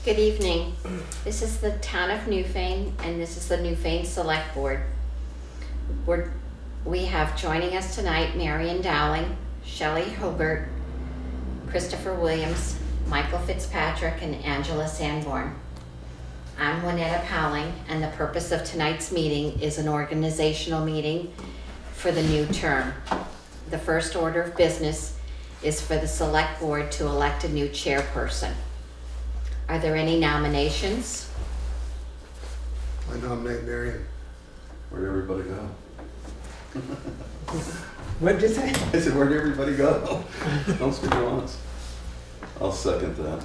Good evening. This is the town of Newfane, and this is the Newfane Selectboard. We have joining us tonight Marion Dowling, Shelley Hobart, Christopher Williams, Michael Fitzpatrick, and Angela Sanborn. I'm Juanetta Powling, and the purpose of tonight's meeting is an organizational meeting for the new term. The first order of business is for the Select Board to elect a new chairperson. Are there any nominations? I nominate Marion. Where'd everybody go? What'd you say? I said, where'd everybody go? Don't speak at once. I'll second that.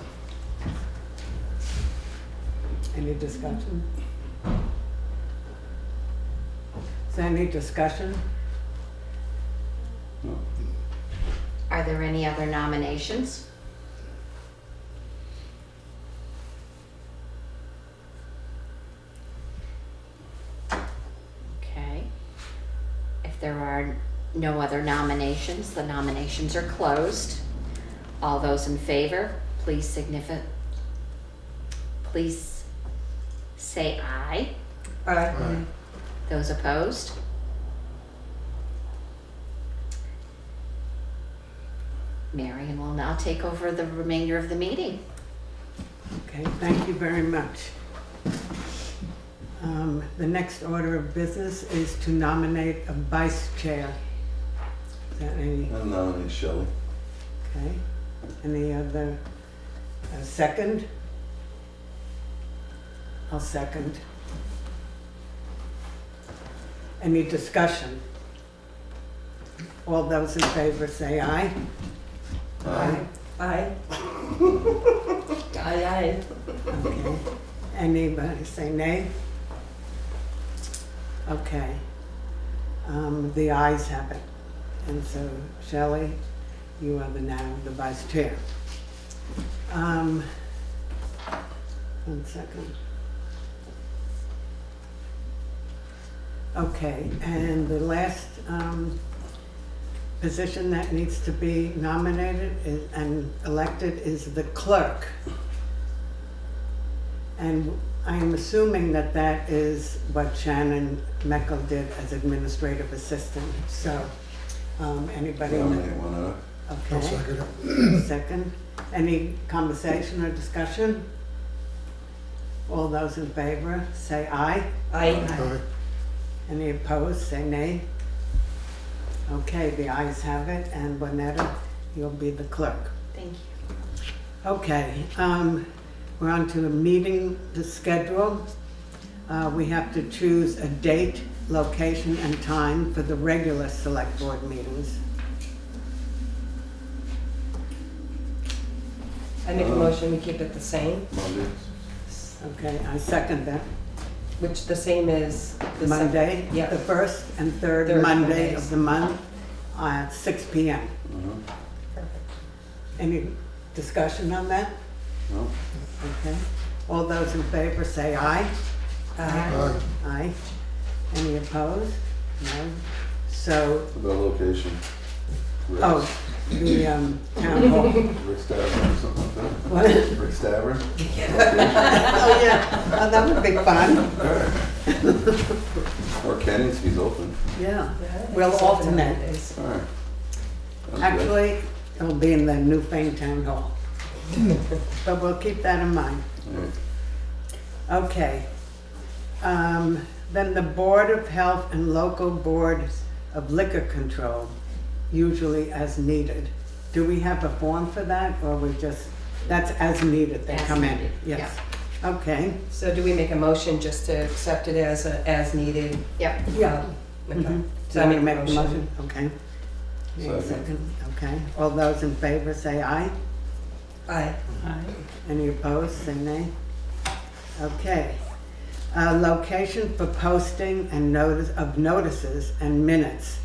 Any discussion? Is there any discussion? No. Are there any other nominations? Okay. If there are no other nominations, the nominations are closed. All those in favor, please say aye. Aye. Those opposed? Marion will now take over the remainder of the meeting. Okay, thank you very much. The next order of business is to nominate a vice chair. Is that any? I nominate Shelley. Okay. Any other? Second? I'll second. Any discussion? All those in favor say aye. Aye. Aye. Aye, aye. Okay. Anybody say nay? Okay. The ayes have it. And so, Shelley, you are now the vice chair. 1 second. Okay, and the last position that needs to be nominated and elected is the clerk. And I'm assuming that that is what Shannon Meckel did as administrative assistant. So, anybody? Nominate one I'll Okay. second it. Second. Any conversation or discussion? All those in favor say aye. Aye. Aye. Any opposed, say nay. Okay, the ayes have it, and Juanetta, you'll be the clerk. Thank you. Okay, we're on to the meeting, the schedule. We have to choose a date, location, and time for the regular select board meetings. I make a motion, we keep it the same, Mondays. Okay, I second that. which the same is the Monday, Yeah. the first and third Third Monday Mondays. of the month at 6 p.m. Any discussion on that? No. Okay. All those in favor say aye. Aye. Aye. Aye. Any opposed? No. So, What about location? Rick's. oh, the town hall. Rick's Tavern or something like that? What? Rick's Tavern? Oh, yeah. Oh, that would be fun. Or Kenny's, he's open. Yeah. Yeah, We'll it's open alternate. Mondays. All right. Sounds good. Actually, it'll be in the Newfane Town Hall. But we'll keep that in mind. All right. Okay. Then the Board of Health and Local Board of Liquor Control, usually as needed. Do we have a form for that, or we just, that's as needed, they As come in? needed, Yes. Okay. So do we make a motion just to accept it as needed? Yep. Yeah. Okay. Mhm. So I make a motion. Okay. Any Second. Okay. All those in favor say aye. Aye. Any opposed, say nay. Okay. Location for posting and notices and minutes.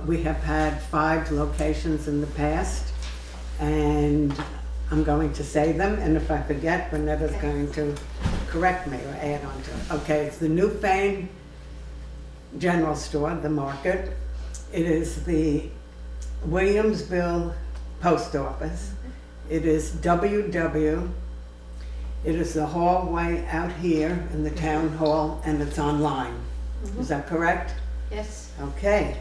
We have had 5 locations in the past, and I'm going to say them, and if I forget, Renetta's going to correct me or add on to it. Okay, it's the Newfane General Store, the market. It is the Williamsville Post Office. It is WW It is the hallway out here in the town hall, and it's online. Is that correct? Yes. Okay.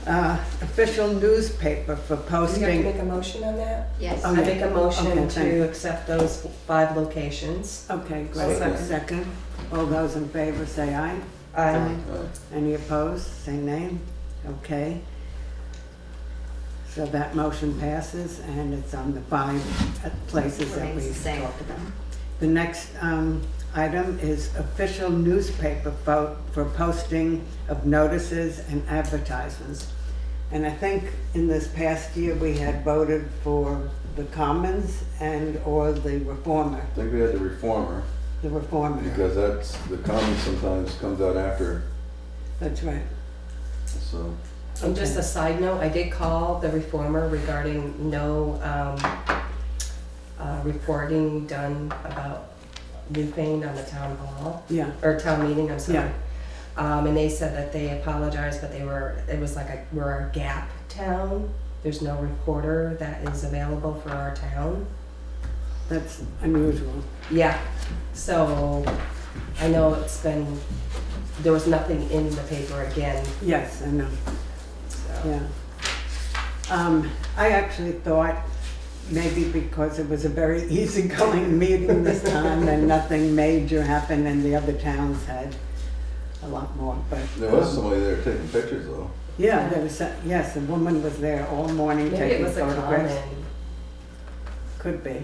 Official newspaper for Do you have to posting. make a motion on that? Yes. Oh, I make a motion Okay, thank you. to accept those 5 locations. Okay, great. Second. Second. All those in favor say aye. Aye. Any opposed, say nay. Okay. So that motion passes, and it's on the 5 places that Remains we the same. talked about. The next item is official newspaper for posting of notices and advertisements. And I think in this past year, we had voted for the Commons or the Reformer. I think we had the Reformer, The Reformer, because the Commons sometimes comes out after, that's right. so. And just a side note, I did call the Reformer regarding no reporting done about Newfane on the town hall, Yeah, or town meeting, I'm sorry. Yeah. And they said that they apologized, but it was like we're a gap town. There's no reporter that is available for our town. that's unusual. Yeah, so I know there was nothing in the paper again, Yes, I know. so. Yeah. I actually thought maybe because it was a very easygoing meeting this time and nothing major happened and the other towns had a lot more, but. There was somebody there taking pictures though. Yeah, there was, yes, a woman was there all morning Maybe it taking was a photographs. common. Could be.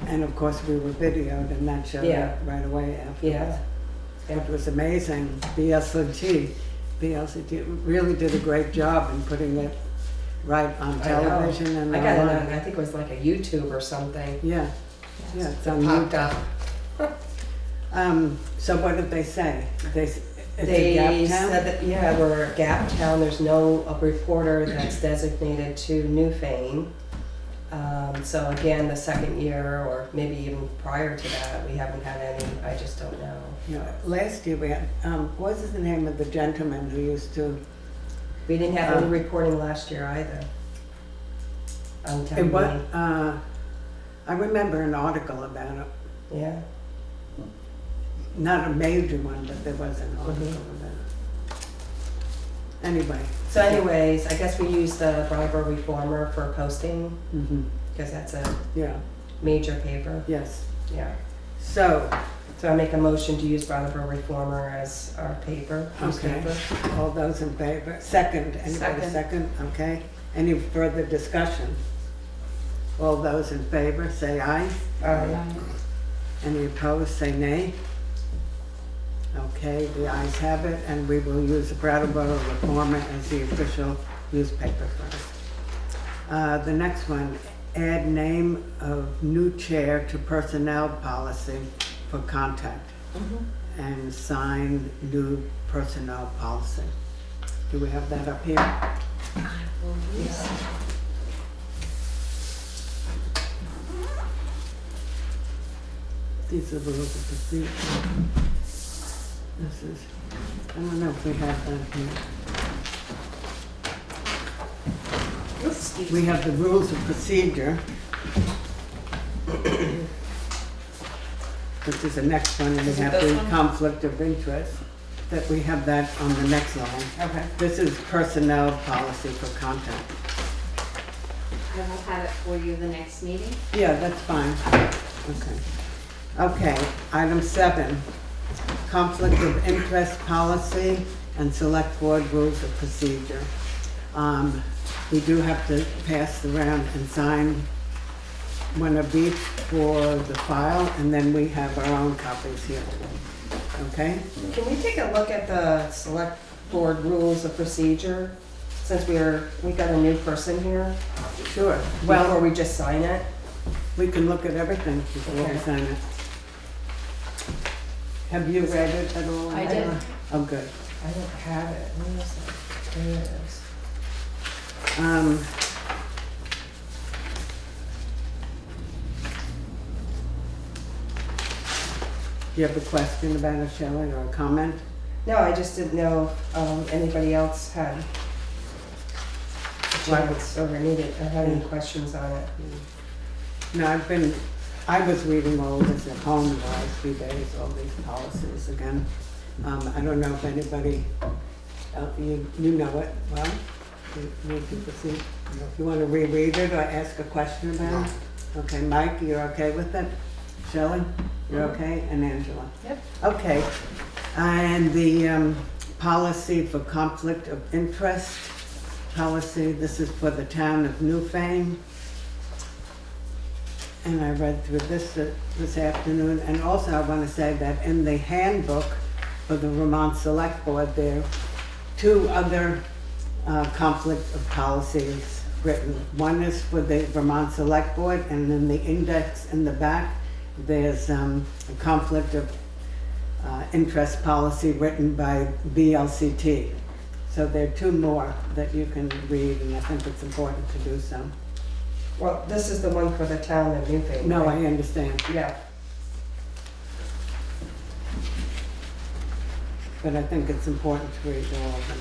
And of course, we were videoed and that showed Yeah. up right away afterwards. Yeah. It was amazing. BLCT really did a great job in putting it right on I know. television and I got it on, online. I think it was like a YouTube or something. Yeah, yeah, it's on Popped YouTube. up. So what did they say? It's a They gap said town? that, yeah, we're a gap town, there's no reporter that's designated to Newfane. So again, the second year, or maybe even prior to that, we haven't had any, I just don't know. Yeah, last year we had, what was the name of the gentleman who used to, We didn't have any reporting last year either. On town it was, meeting. I remember an article about it. Yeah, Not a major one, but there was an article about it. Anyway. so anyways, I guess we use the Brattleboro Reformer for posting, Mhm. because that's a Yeah, major paper, yes. yeah. So, So I make a motion to use Brattleboro Reformer as our paper, okay, newspaper. all those in favor? Second, anybody Second. second? Okay. Any further discussion? All those in favor, say aye. Any opposed, say nay. Okay, the ayes have it, and we will use the Brattleboro Reformer as the official newspaper first. The next one, add name of new chair to personnel policy for contact and sign new personnel policy. Do we have that up here? These are the rules of procedure. This is, I don't know if we have that here. We have the rules of procedure. Which is the next one, and we Is it have this the one? conflict of interest, that we have that on the next line. Okay. This is personnel policy for contact. I will have it for you the next meeting. Yeah, that's fine. Okay. Okay, item 7, conflict of interest policy and select board rules of procedure. We do have to pass around and sign one of each for the file, and then we have our own copies here. Okay? Can we take a look at the select board rules of procedure, since we got a new person here, Sure. before Well, we just sign it? we can look at everything before we Okay. sign it. Have you read it at all? I did. Oh, good. I don't have it, where is it? There it is. Do you have a question about it, Shelley, or a comment? No, I just didn't know if anybody else had a chance or needed, or had any questions on it. No, I was reading all this at home the last few days, all these policies again. I don't know if anybody, you know it well, you can proceed. If you want to reread it or ask a question about it? Okay, Mike, you're okay with it? Shelley, you're okay? And Angela? Yep. Okay, and the policy for conflict of interest policy, this is for the town of Newfane. And I read through this afternoon, and also I want to say that in the handbook for the Vermont Selectboard, there are 2 other conflict of policies written. One is for the Vermont Selectboard, and in the index in the back, there's a conflict of interest policy written by VLCT. So there are 2 more that you can read, and I think it's important to do so. Well, this is the one for the town of Newfane. No, right? I understand, Yeah. but I think it's important to read all of them.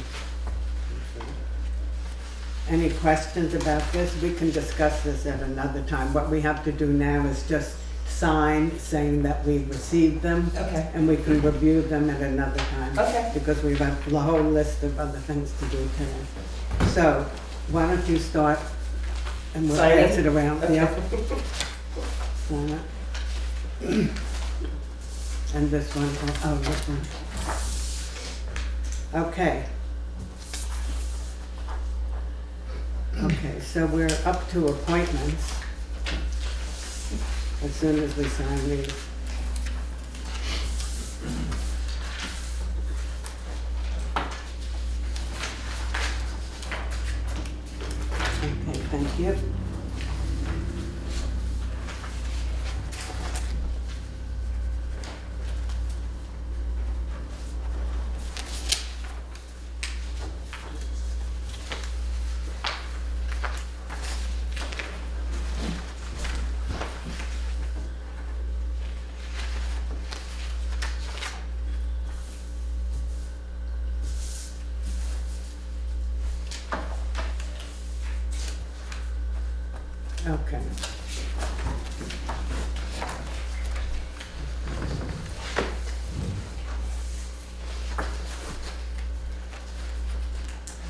Any questions about this? We can discuss this at another time. What we have to do now is just sign saying that we received them. Okay. And we can review them at another time. Okay. Because we've got a whole list of other things to do today. So, why don't you start, and we'll Signing? pass it around. Okay. Yeah. Sign it. And this one, oh, this one. Okay. Okay, so we're up to appointments. As soon as we sign these. Okay, thank you. Okay.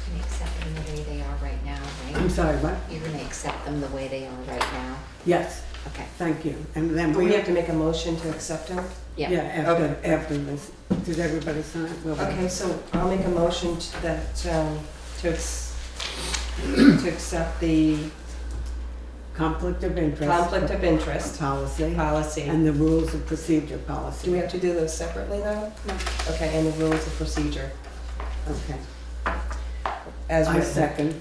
You can accept them the way they are right now, I'm right? sorry, what? You're gonna accept them the way they are right now? Yes, Okay. thank you. And then Do we have to make a motion to accept them? Yeah. Yeah, after this. Did everybody sign? We'll wait. Okay, so I'll make a motion that, to accept the Conflict of interest. conflict of interest Policy. policy. And the rules of procedure Do policy. we have to do those separately though? No. Okay, and the rules of procedure Okay. as I written. second.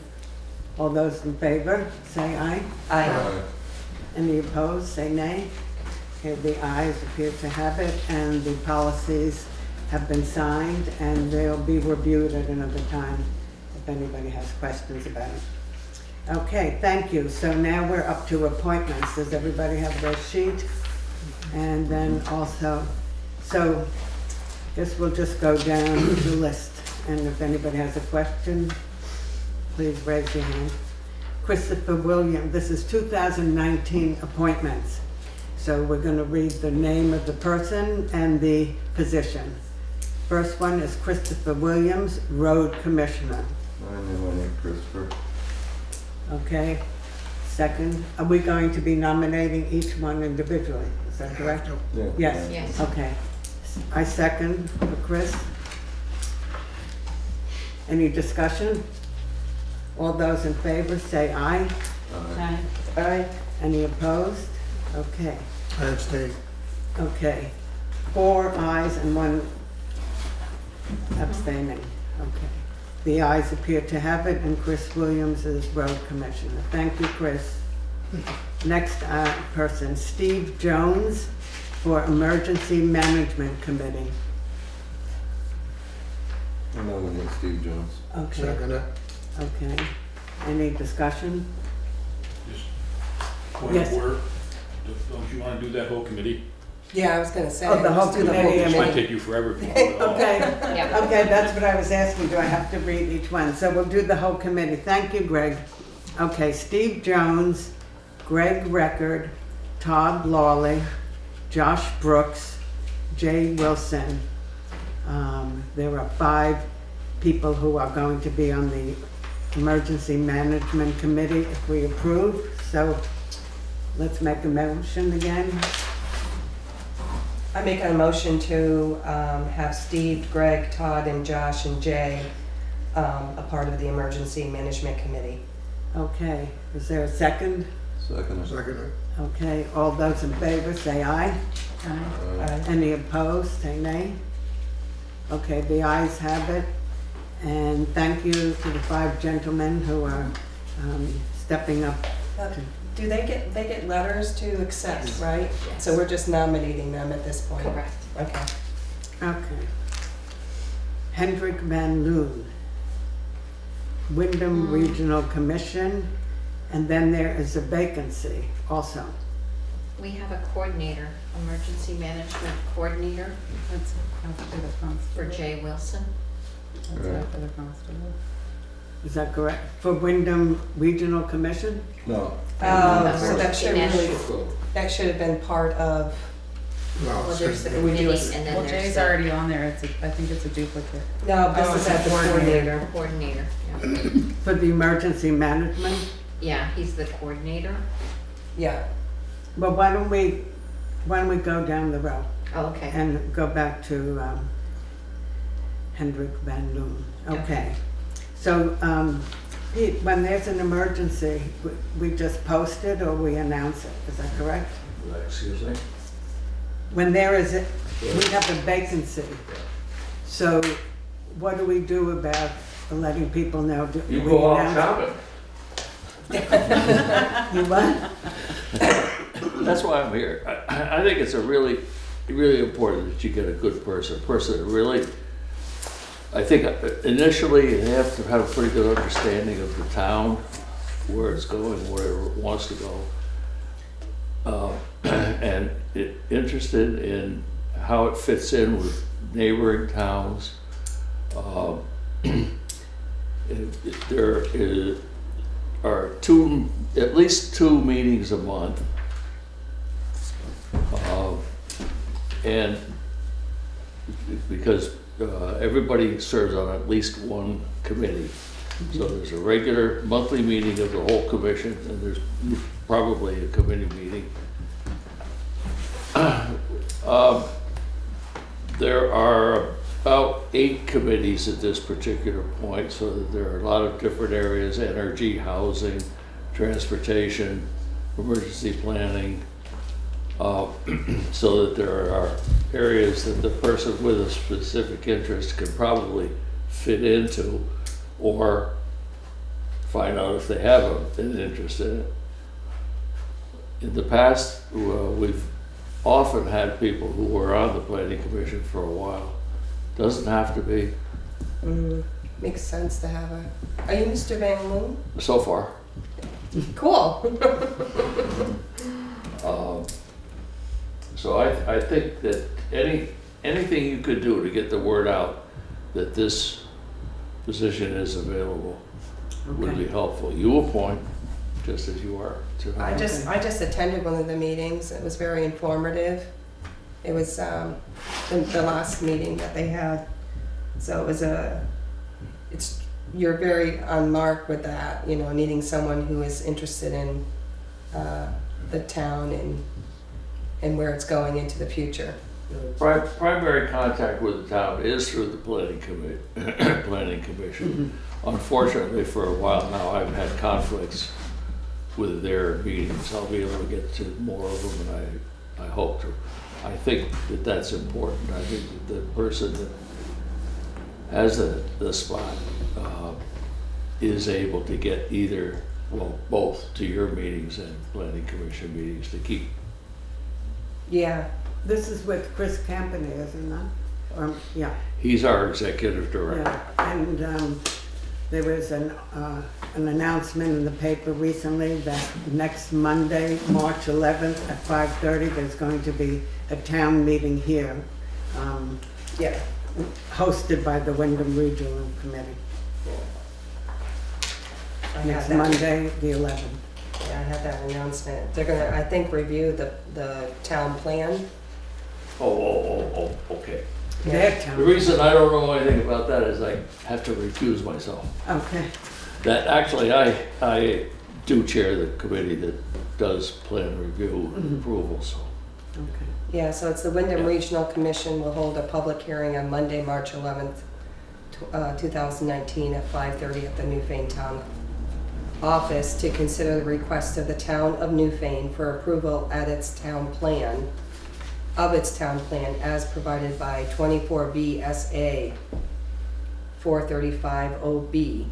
All those in favor, say aye. Aye. Any opposed, say nay. Okay, the ayes appear to have it, and the policies have been signed, and they'll be reviewed at another time if anybody has questions about it. Okay, thank you. So now we're up to appointments. Does everybody have their sheet? And then also, so guess we'll just go down the list, and if anybody has a question, please raise your hand. Christopher Williams, this is 2019 appointments. So we're going to read the name of the person and the position. First one is Christopher Williams, Road Commissioner. I nominate Christopher. Okay. Second, are we going to be nominating each one individually? Is that correct? Yeah. Yes. Yes. Okay. I second for Chris. Any discussion? All those in favor say aye. Aye. Aye. Any opposed? Okay. I abstain. Okay. 4 ayes and 1 abstaining. Okay. The ayes appear to have it, and Chris Williams is road commissioner. Thank you, Chris. Next person, Steve Jones for Emergency Management Committee. I nominate Steve Jones. Okay. Second it. Okay. Any discussion? Just point Yes. of order. Don't you want to do that whole committee? Yeah, I was gonna say. Oh, the whole let's do committee, It and might then- take you forever if you do it all. Okay. Yeah. Okay, that's what I was asking. Do I have to read each one? So we'll do the whole committee. Thank you, Greg. Okay, Steve Jones, Greg Record, Todd Lawley, Josh Brooks, Jay Wilson. There are 5 people who are going to be on the Emergency Management Committee if we approve. So let's make a motion again. I make a motion to have Steve, Greg, Todd, and Josh, and Jay a part of the Emergency Management Committee. Okay, is there a second? Second. Second. Okay, all those in favor say aye. Aye. Any opposed, say nay. Okay, the ayes have it. And thank you to the 5 gentlemen who are stepping up. Do they get letters to accept, right? Yes. So we're just nominating them at this point? Correct. Okay. Okay. Hendrik Van Loon, Wyndham Regional Commission, and then there is a vacancy also. We have a coordinator, emergency management coordinator That's after the for constable. Jay Wilson. That's Right. after the constable. Is that correct? For Wyndham Regional Commission? No. So that should Emergency really, that should have been part of, Well, Well, there's the second. We do committee a- and then Well, there's Jay's the already on there. I think it's a duplicate. no, this Oh, is it's at the a coordinator. coordinator. coordinator. Yeah. For the emergency management? Yeah, he's the coordinator. Yeah. Well, why don't we go down the row Oh, okay. and go back to Hendrik Van Loon. Okay. So, Pete, when there's an emergency, we just post it or we announce it, is that correct? Excuse me? When there is, we have a vacancy. So what do we do about letting people know? Do You we go out announce it? shopping. You what? That's why I'm here. I think it's really important that you get a good person, a person that really, I think initially you have to have a pretty good understanding of the town, where it's going, where it wants to go. And interested in how it fits in with neighboring towns. There are at least two meetings a month. And because everybody serves on at least one committee. So there's a regular monthly meeting of the whole commission, and there's probably a committee meeting. There are about 8 committees at this particular point, so that there are a lot of different areas: energy, housing, transportation, emergency planning, so that there are areas that the person with a specific interest can probably fit into, or find out if they have an interest in it. In the past, we've often had people who were on the planning commission for a while. Doesn't have to be, Makes sense to have a, are you Mr. Van Loon? so far. Cool. So I think that anything you could do to get the word out that this position is available would be Okay. helpful. You appoint, just as you are tonight. I just attended one of the meetings. It was very informative. It was the last meeting that they had. So it was you're very on mark with that, you know, needing someone who is interested in the town and where it's going into the future. Primary contact with the town is through the planning commission. Unfortunately, for a while now, I've had conflicts with their meetings. I'll be able to get to more of them, and I hope to. I think that that's important. I think that the person that has the spot is able to get either, well, both to your meetings and planning commission meetings to keep. Yeah. This is with Chris Campany, isn't it? Or, yeah. He's our executive director. Yeah, and there was an announcement in the paper recently that next Monday, March 11th at 5:30, there's going to be a town meeting here, Yeah. hosted by the Wyndham Regional Committee. I Next had that. Monday, the 11th. Yeah, I had that announcement. They're gonna, I think, review the town plan. Oh, okay. Their The town. reason I don't know anything about that is I have to recuse myself. Okay, That, actually, I do chair the committee that does plan review and approval, so. okay. Yeah, so it's the Wyndham Yeah. Regional Commission will hold a public hearing on Monday, March 11th, 2019 at 5:30 at the Newfane Town Office to consider the request of the town of Newfane for approval of its town plan as provided by 24 VSA 435 OB.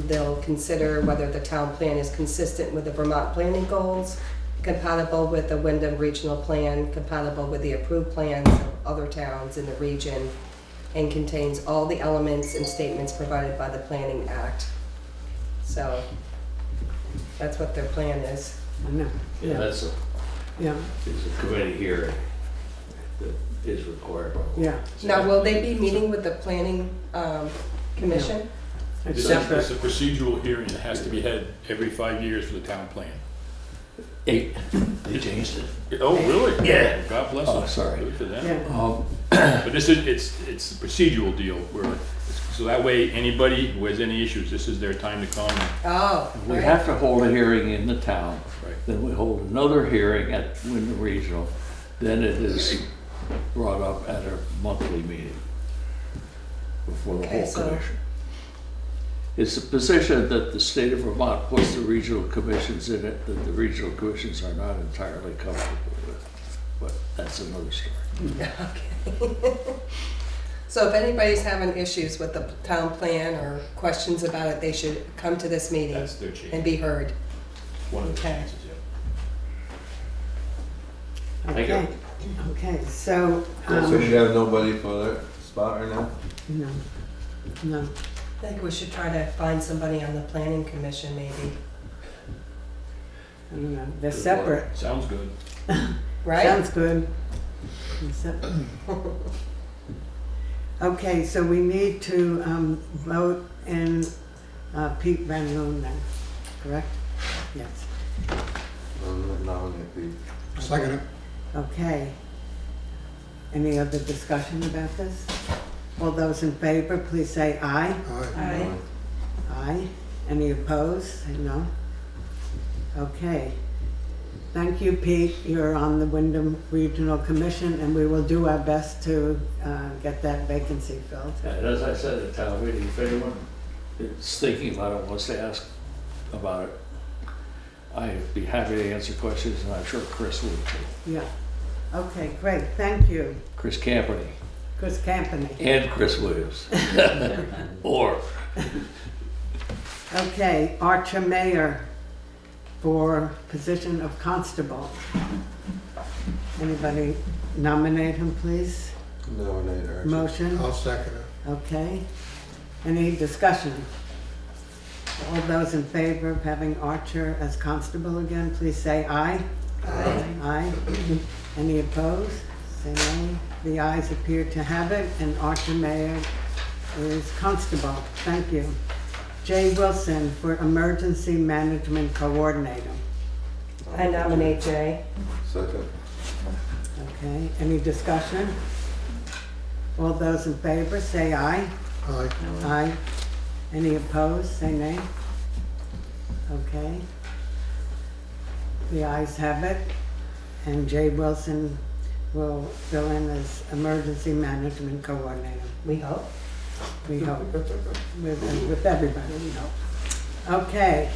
They'll consider whether the town plan is consistent with the Vermont planning goals, compatible with the Wyndham Regional Plan, compatible with the approved plans of other towns in the region, and contains all the elements and statements provided by the Planning Act. So that's what their plan is. I know, Yeah, yeah, that's yeah, is a committee hearing that is required by law. yeah. Now, will they be meeting with the Planning Commission? It's It's separate. a procedural hearing that has to be had every 5 years for the town plan. 8, they changed it. Oh, really? Yeah. God bless Oh, them. sorry. Good for them. Yeah, But this is, it's a procedural deal where, so that way, anybody who has any issues, this is their time to come. Oh, We right. have to hold a hearing in the town, Right. then we hold another hearing at Wyndham Regional, then it is brought up at a monthly meeting before the Okay, whole so- commission. It's a position that the state of Vermont puts the regional commissions in it, that the regional commissions are not entirely comfortable with, but that's another story. Okay. So if anybody's having issues with the town plan or questions about it, they should come to this meeting That's their change. and be heard. One of the Okay. chances, yeah. Thank you. okay, okay, so, So you have nobody for that spot right now? no, no, I think we should try to find somebody on the planning commission maybe, I don't know, they're Good separate. Sounds good. right? Sounds good. They're separate. Okay, so we need to vote in Pete Van Loon then, correct? Yes. Nominate Pete. Second it. Okay. Any other discussion about this? All those in favor, please say aye. Aye. Aye. Aye. Any opposed? Say no. Okay. Thank you, Pete. You're on the Wyndham Regional Commission, and we will do our best to get that vacancy filled. And as I said at town meeting, if anyone is thinking about it, wants to ask about it, I'd be happy to answer questions, and I'm sure Chris would too. Yeah. Okay, great. Thank you. Chris Campany Chris Campany. and Chris Williams. Or, Okay, Archer Mayor for position of constable. Anybody nominate him, please? Nominate Archie. Motion? I'll second it. Okay. Any discussion? All those in favor of having Archer as constable again, please say aye. Aye. Aye. Any opposed? Say nay. The ayes appear to have it, and Archer Mayor is constable. Thank you. Jay Wilson for Emergency Management Coordinator. I nominate Jay. Second. Okay, any discussion? All those in favor, say aye. Aye. Aye. Any opposed, say nay. Okay. The ayes have it, and Jay Wilson will fill in as Emergency Management Coordinator. We hope. We hope, with everybody, we hope. Okay,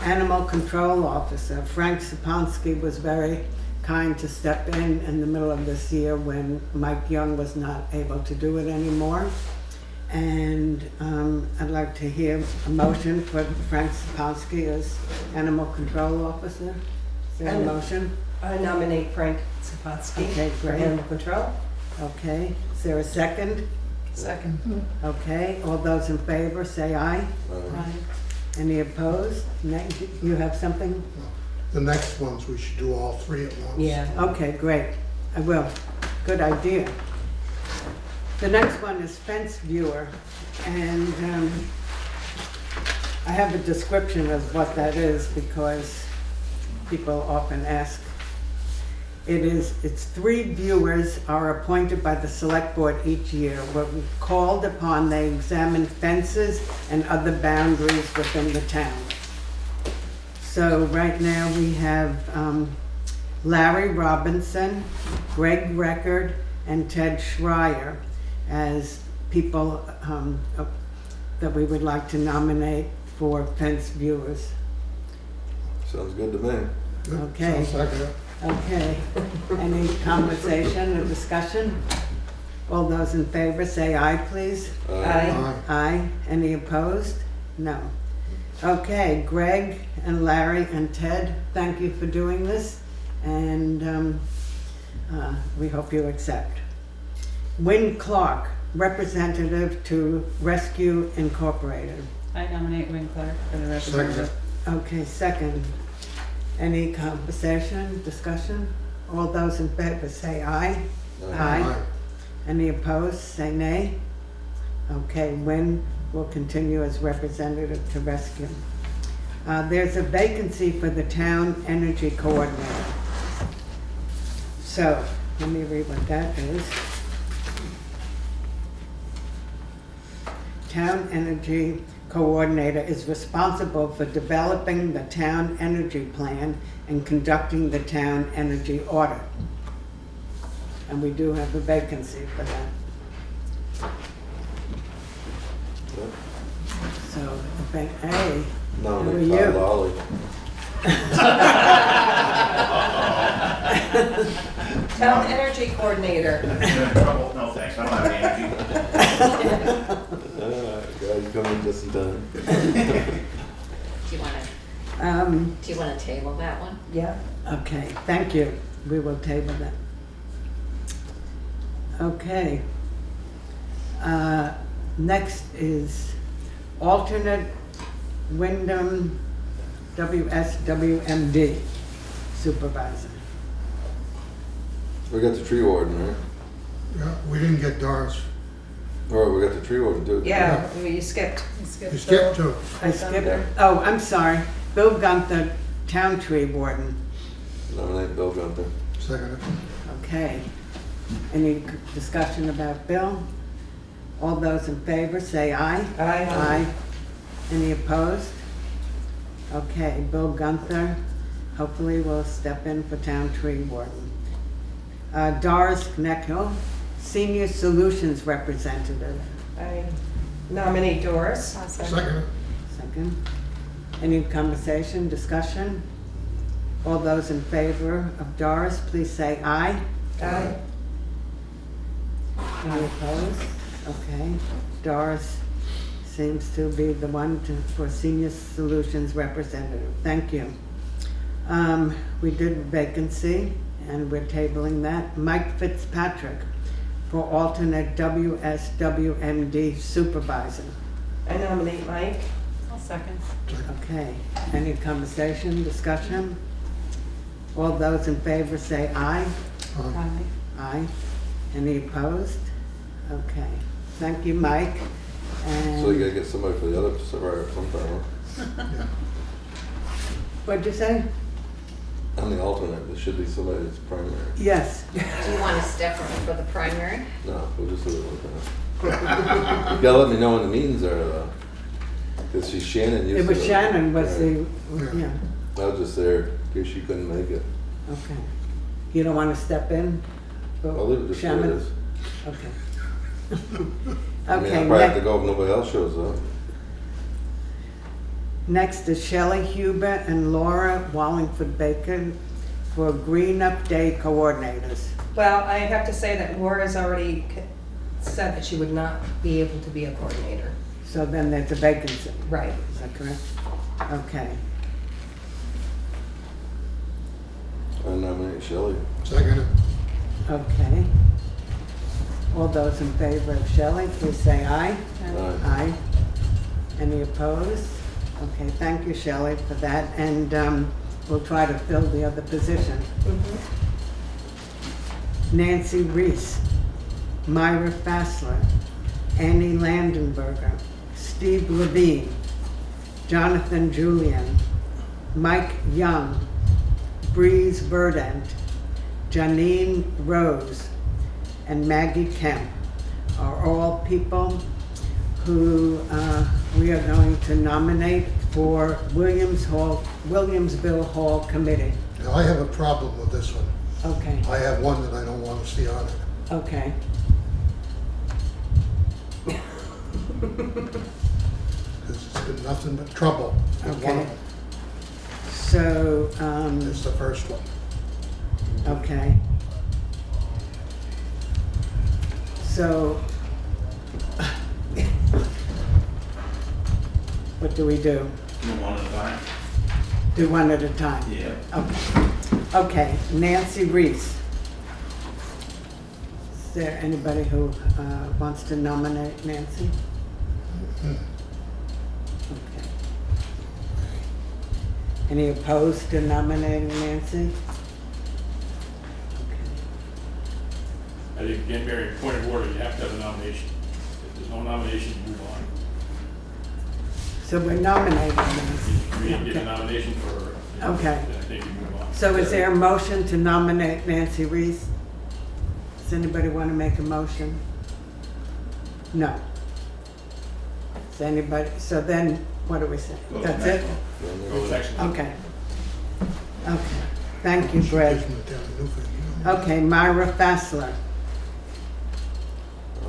Animal Control Officer, Frank Saponsky was very kind to step in the middle of this year when Mike Young was not able to do it anymore. And I'd like to hear a motion for Frank Saponsky as Animal Control Officer. Is there a motion? I nominate Frank Sapatsky Okay, for great. animal control. Okay, is there a second? Second. Okay, all those in favor, say aye. Aye. Any opposed? Nay, you have something? The next ones, we should do all three at once. Yeah. Okay, great. I will. Good idea. The next one is fence viewer. And I have a description of what that is because people often ask. It's 3 viewers are appointed by the select board each year. When called upon, they examine fences and other boundaries within the town. So right now we have Larry Robinson, Greg Record, and Ted Schreier as people that we would like to nominate for fence viewers. Sounds good to me. Okay. Sounds like it. Okay. Any conversation or discussion? All those in favor say aye, please. Aye. Aye. Any opposed? No. Okay, Greg and Larry and Ted, thank you for doing this, and we hope you accept. Wynn Clark, representative to Rescue Incorporated. I nominate Wayne Clark for the representative. Okay, second. Any conversation, discussion? All those in favor say aye. Aye. Any opposed, say nay. Okay, Wynn will continue as representative to Rescue. There's a vacancy for the town energy coordinator. So, let me read what that is. Town energy coordinator is responsible for developing the town energy plan and conducting the town energy audit. And we do have a vacancy for that. So, hey, No, how are Todd you? Lawley. Town energy coordinator. Trouble? No, thanks. I don't have any energy. Guys coming just in time. Do you wanna table that one? Yeah. Okay, thank you. We will table that. Okay. Next is alternate Wyndham WSWMD supervisor. We got the tree warden, right? Yeah, we didn't get Doris. Or we got the tree warden too. Yeah, you skipped. You skipped 2. I skipped. Oh, I'm sorry. Bill Gunther, town tree warden. Nominate Bill Gunther. Second. Okay. Any discussion about Bill? All those in favor say aye. Aye. Aye. Any opposed? Okay, Bill Gunther, hopefully will step in for town tree warden. Doris Kneckhill, senior solutions representative. I nominate Doris. Second. Second. Any conversation, discussion? All those in favor of Doris, please say aye. Aye. Any opposed? Okay. Doris seems to be the one for senior solutions representative. Thank you. We did vacancy and we're tabling that. Mike Fitzpatrick for alternate WSWMD supervisor. I nominate Mike. I'll second. Okay. Any conversation, discussion? All those in favor say aye. Aye. Aye. Any opposed? Okay. Thank you, Mike. And So you gotta get somebody for the other survivor sometime. Yeah. what'd you say? I'm the alternate. There should be somebody that's primary. Yes. Do you wanna step for the primary? No, we'll just do it like that. You gotta let me know when the meetings are though. Cause she's Shannon used It to. was Shannon was Right. the, yeah, I was just there in case she couldn't make it. okay. You don't want to step in? for I'll leave it just where it Shannon? is. Okay. I mean, Okay, I'll probably have to next, go if nobody else shows up. next is Shelley Huber and Laura Wallingford Bacon for Green Up Day coordinators. Well, I have to say that Laura's already said that she would not be able to be a coordinator. So then there's a vacancy, Right. is that correct? Okay. I nominate Shelley. Second. Okay. All those in favor of Shelley, please say aye. Aye. Aye. Any opposed? Okay, thank you, Shelley, for that, and we'll try to fill the other position. Nancy Reese, Myra Fassler, Annie Landenberger, Steve Levine, Jonathan Julian, Mike Young, Breeze Verdant, Janine Rose, and Maggie Kemp are all people who we are going to nominate for Williamsville Hall Committee. Now, I have a problem with this one. Okay, I have one that I don't want to see on it. okay. Because it's been nothing but trouble with one Okay. of them. So, It's the first one. okay. So, what do we do? One at a time. Do one at a time? Yeah. Okay. Okay, Nancy Reese. Is there anybody who wants to nominate Nancy? Okay. Any opposed to nominating Nancy? Okay. I think, again, Mary, point of order, you have to have a nomination. If there's no nomination, you move on. So we're nominating Nancy. You didn't get a nomination for her. Okay. Then I think you move on. So is there a motion to nominate Nancy Reese? Does anybody want to make a motion? No. Does anybody, so then, what do we say? Go That's next it? one. Go to the next one. Okay. Okay. Thank you, Greg. Gives them the town of Newfane, you know. Okay, Myra Fassler.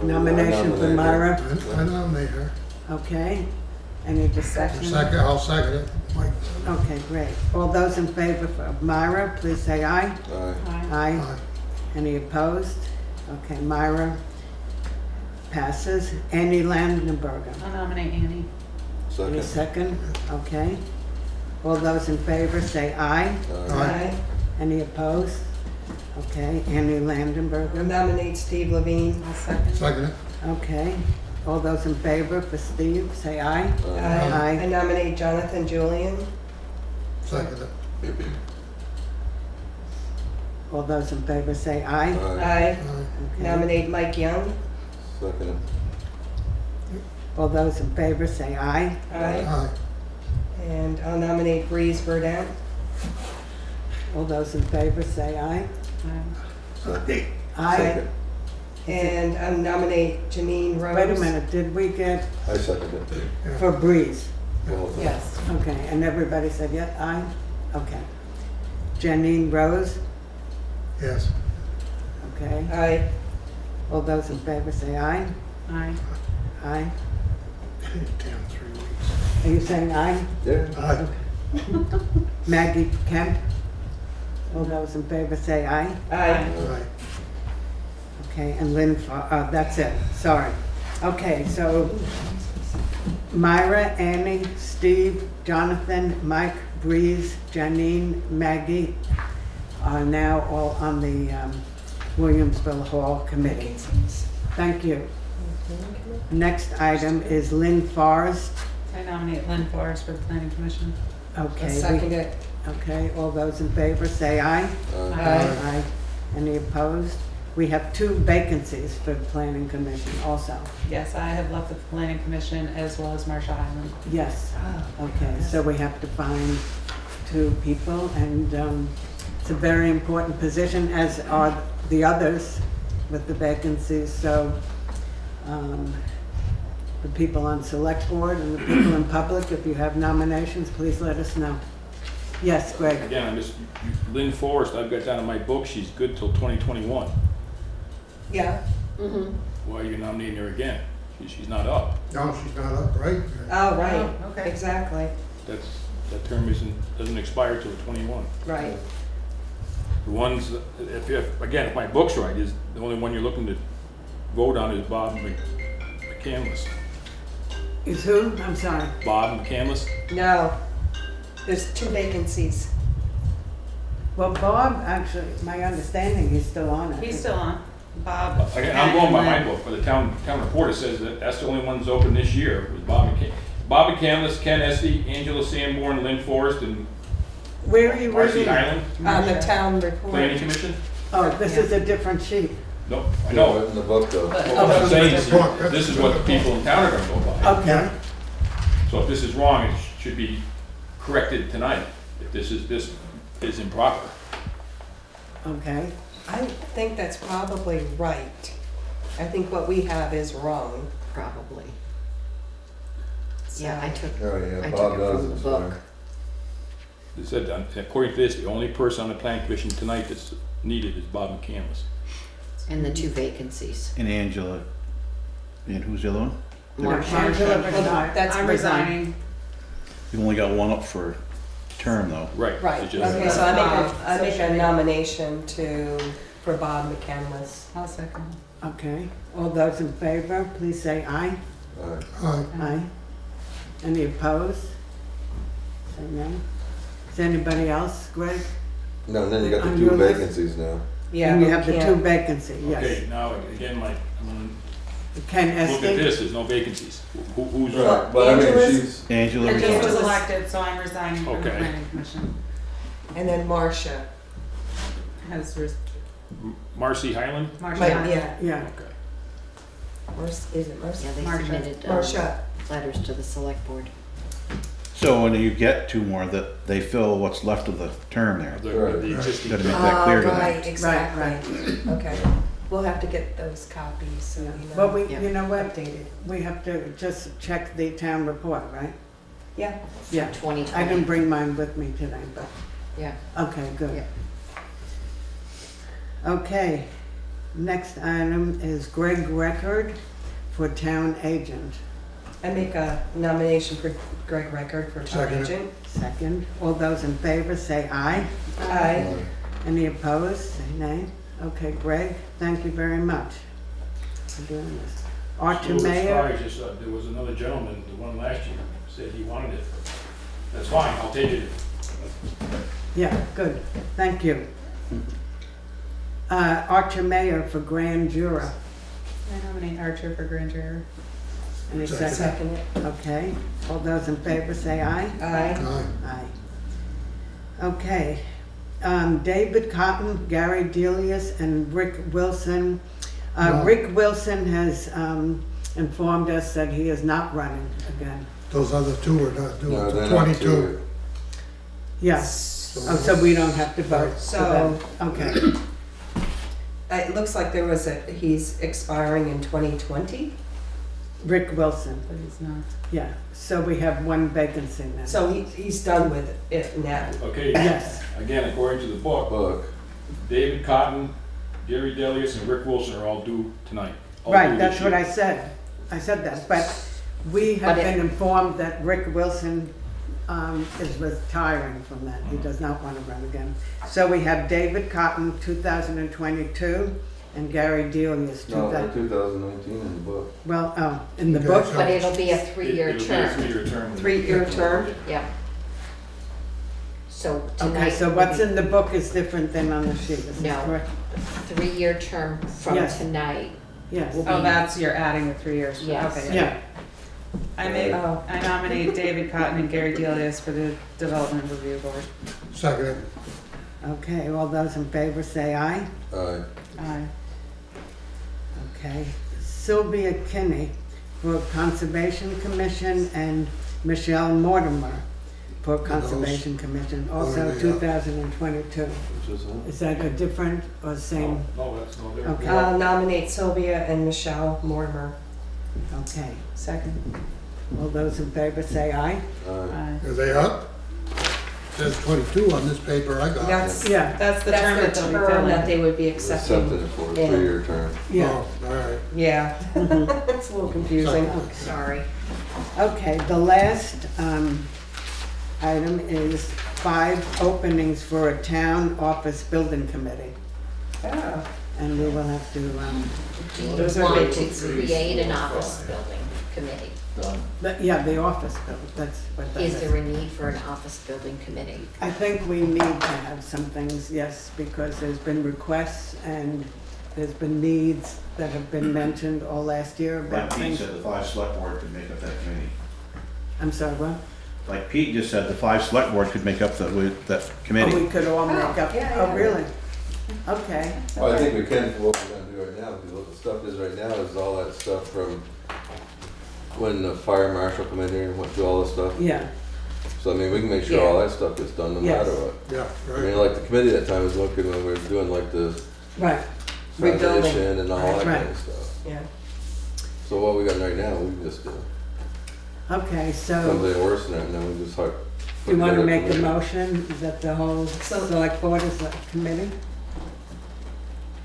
Nomination for Myra. I nominate her. Okay. Any discussion? Second, I'll second it. Mike. Okay, great. All those in favor of Myra, please say aye. Aye. Aye. Aye. Aye. Any opposed? Okay, Myra passes. Annie Landenberger. I'll nominate Annie. Any Second. second? Okay. All those in favor say aye. Aye. Any opposed? Okay, Annie I'll Landenberger. nominate Steve Levine. I'll second. Second it. Okay. All those in favor for Steve, say aye. I Aye. nominate Jonathan Julian. Second it. All those in favor say aye. I Aye. Okay. nominate Mike Young. Second. All those in favor say aye. Aye. And I'll nominate Breeze Verdant. All those in favor say aye. Aye. Aye. Second. And I'll nominate Janine Rose. Wait a minute, did we get I second it. Yeah. for Breeze? Well, Yes. Okay, and everybody said yeah, aye? Okay. Janine Rose, Yes. okay. Aye. All those in favor say aye. Aye. Aye. 10, 3 weeks. Are you saying aye? Yeah. Aye. Maggie Kemp? All those in favor say aye. Aye. Aye. Okay, and Lynn, that's it, sorry. Okay, so Myra, Annie, Steve, Jonathan, Mike, Breeze, Janine, Maggie are now all on the Williamsville Hall Committee. Thank you. Next item is Lynn Forrest. I nominate Lynn Forrest for the Planning Commission. Okay. I'll second it. Okay, all those in favor say aye. Aye. Aye. Any opposed? We have 2 vacancies for the Planning Commission also. Yes, I have left the Planning Commission as well as Marshall Island. Yes. Okay, so we have to find 2 people, and it's a very important position, as are the others with the vacancies. So the people on Selectboard and the people in public, if you have nominations, please let us know. Yes, Greg? Again, I'm just, Lynn Forrest, I've got down in my book, she's good till 2021. Yeah. Why are you nominating her again? She's not up. No, she's not up, right? Oh, right. Oh, okay. Exactly. That term doesn't expire till 21. Right. The ones, if my book's right, is the only one you're looking to vote on is Bob McCandless. Is who? I'm sorry. Bob McCandless? No. There's 2 vacancies. Well, Bob, actually, my understanding, he's still on it. He's still on. Bob. Again, I'm going by my and Lynn. book, but the town reporter says that's the only ones open this year, was Bob McCandless, Ken Esty, Angela Sanborn, Lynn Forrest, and Where are you Marcy reading? Island On the town report. Planning Commission. Oh, this is a different sheet. No, I No, know. in the book though. But- Well, what I'm saying is, Book. this is what the people in town are gonna go by. Okay. So if this is wrong, should be corrected tonight, if this is improper. Okay, I think that's probably right. I think what we have is wrong. Probably. So- Yeah, I took Oh, yeah, it Bob from does the it, book. sorry. It said, according to this, the only person on the planning commission tonight that's needed is Bob McCandless. And the 2 vacancies. And Angela, and who's the other one? Marcia. Angela and- resigned. That's I'm resigning. You only got one up for term though. Right. Right, It's just- okay, so I make So a should we- nomination for Bob McCandless. I'll second. okay. All those in favor, please say aye. Alright. Aye. Any opposed? Say nay. Is anybody else, Greg? No, and then you got the On 2 your list? vacancies now. Yeah, And you but have we the can't- 2 vacancies, yes. Okay, now, again, Mike, Ken look at Esty? this, there's no vacancies. Who's, Right, but I mean, Angela's- she's, Angela I just was resigned. elected, so I'm resigning from the Okay. planning commission. And then Marcia. Marcy Highland? Marcia. But, yeah, Yeah, Okay. Is it Marcia? Yeah, they Marcia. submitted Marcia. letters to the select board. So when you get 2 more, that they fill what's left of the term there. The existing. Gotta make that clear to them. Right, exactly. Right, Okay, we'll have to get those copies, so you know. but we, Yeah. you know what, Updated. we have to just check the town report, right? Yeah. Yeah, 2020. I didn't bring mine with me today, but, Yeah. okay, good. Yeah. Okay, next item is Greg Record for town agent. I make a nomination for Greg Record for town Second. agent. Second, all those in favor say aye. Aye. Any opposed, say nay. Okay, Greg, thank you very much for doing this. Archer So Mayor, as far as this, there was another gentleman, the one last year, said he wanted it. That's fine, I'll take it. yeah, good, thank you. Archer Mayor for Grand Juror. I nominate Archer for grand juror. Any Second. second? Second it. Okay, all those in favor say aye. Aye. Aye. Aye. Okay, David Cotton, Gary Delius, and Rick Wilson. No. Rick Wilson has informed us that he is not running again. Those other 2 are not doing no, it, they're so not 22. Yes, oh, so we don't have to vote for So- them. Okay, It looks like he's expiring in 2020, Rick Wilson, But he's not. yeah, so we have 1 vacancy now. so he's done with it now. Okay. Yes. Again, according to the book, Look, David Cotton, Gary Delius, and Rick Wilson are all due tonight. All Right, due that's this what year. I said. I said that, but we have But it- been informed that Rick Wilson is retiring from that. He does not want to run again. So we have David Cotton, 2022, and Gary Delius, no, for 2000. 2019 in the book. Well, oh, in the Okay, book, so- But it'll be a 3-year It'll be a term. 3-year term. 3-year term? Yeah. So tonight. okay, so will what's be in the book is different than on the sheet, is this No. correct? 3-year term from Yes. tonight. Yes, Will Oh, be- that's, you're adding the 3 years. Yes. Okay, yeah, Oh. I nominate David Cotton and Gary Delius for the Development Review Board. Second it. okay, all those in favor say aye. Aye. Aye. Okay, Sylvia Kinney for Conservation Commission and Michelle Mortimer for Conservation Commission, also already up. 2022. Which is that? Is that a different or same? No, that's no different. Okay. I'll nominate Sylvia and Michelle Mortimer. Okay, Second. all those in favor say aye. Aye. Aye. Are they up? Says 22 on this paper I got. That's, Yeah, That's the term that that's the they'll be term that filling. they would be Accepting accepting. it for a Yeah. 3-year term. yeah. Oh, all right. Yeah, it's a little confusing. Okay. Sorry. Okay, the last item is 5 openings for a town office building committee. Oh, And we will have to, Do you Those are want to vacancies. create an office building committee? yeah, the office building, that's what that Is is. there a need for an office building committee? I think we need to have some things, yes, because there's been requests and there's been needs that have been mentioned all last year Like about Pete things. said, the 5 select board could make up that committee. I'm sorry, what? Like Pete just said, the 5 select board could make up that Oh, committee. we could all make up, yeah, oh, yeah. really? Okay, Well, I think we can, what we're gonna do right now, because what the stuff is right now is all that stuff from when the fire marshal come in here and went through all the stuff. yeah, So I mean, we can make sure all that stuff gets done no Yes. matter what. Yeah, I mean, right. like the committee that time was looking when we were doing like the Right, Rebuilding. foundation and all that Right. kind of stuff. Yeah. So what we got right now, we just do okay, so something worse than that, and then we just like. you want to make a motion that the whole select board is a committee?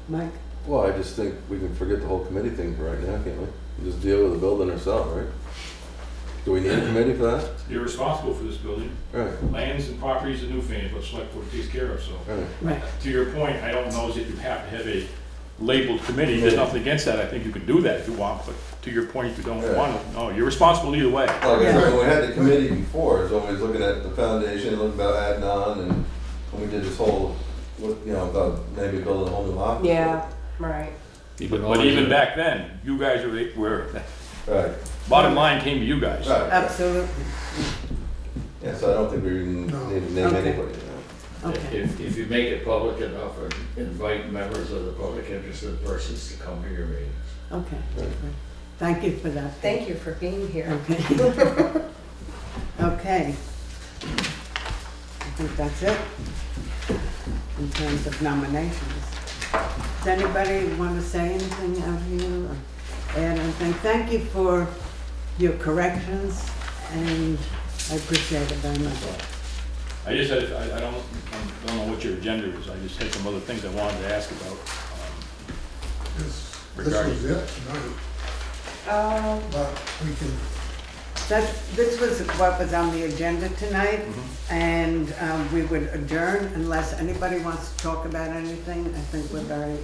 Mike? Well, I just think we can forget the whole committee thing for right now, can't we? Just deal with the building ourselves, right? Do we need a committee for that? You're responsible for this building. Right, Lands and properties of Newfane, but Selectboard takes care of, so. right. Right, To your point, I don't know if you have to have a labeled committee. There's nothing against that. I think you can do that if you want, but to your point, if you don't Yeah. want to, no, you're responsible either way. Like I said, when we had the committee before, it's always looking at the foundation, looking about adding on, and when we did this whole, you know, about maybe building a whole new office. Yeah, right. But even back then, you guys were, Right, bottom line came to you guys. right. right. absolutely, Yeah, so I don't think we even No. need to name Okay. anybody, you know? okay. If you make it public enough, or invite members of the public interested persons to come to your meetings. Okay, Right. thank you for that. Thank you for being here. Okay. Okay. I think that's it in terms of nominations. Does anybody want to say anything out here or add anything? Thank you for your corrections, and I appreciate it very much. I just had, I don't know what your agenda is. I just had some other things I wanted to ask about. This Regarding- was it tonight, but we can, This was what was on the agenda tonight, and we would adjourn unless anybody wants to talk about anything. I think we're very,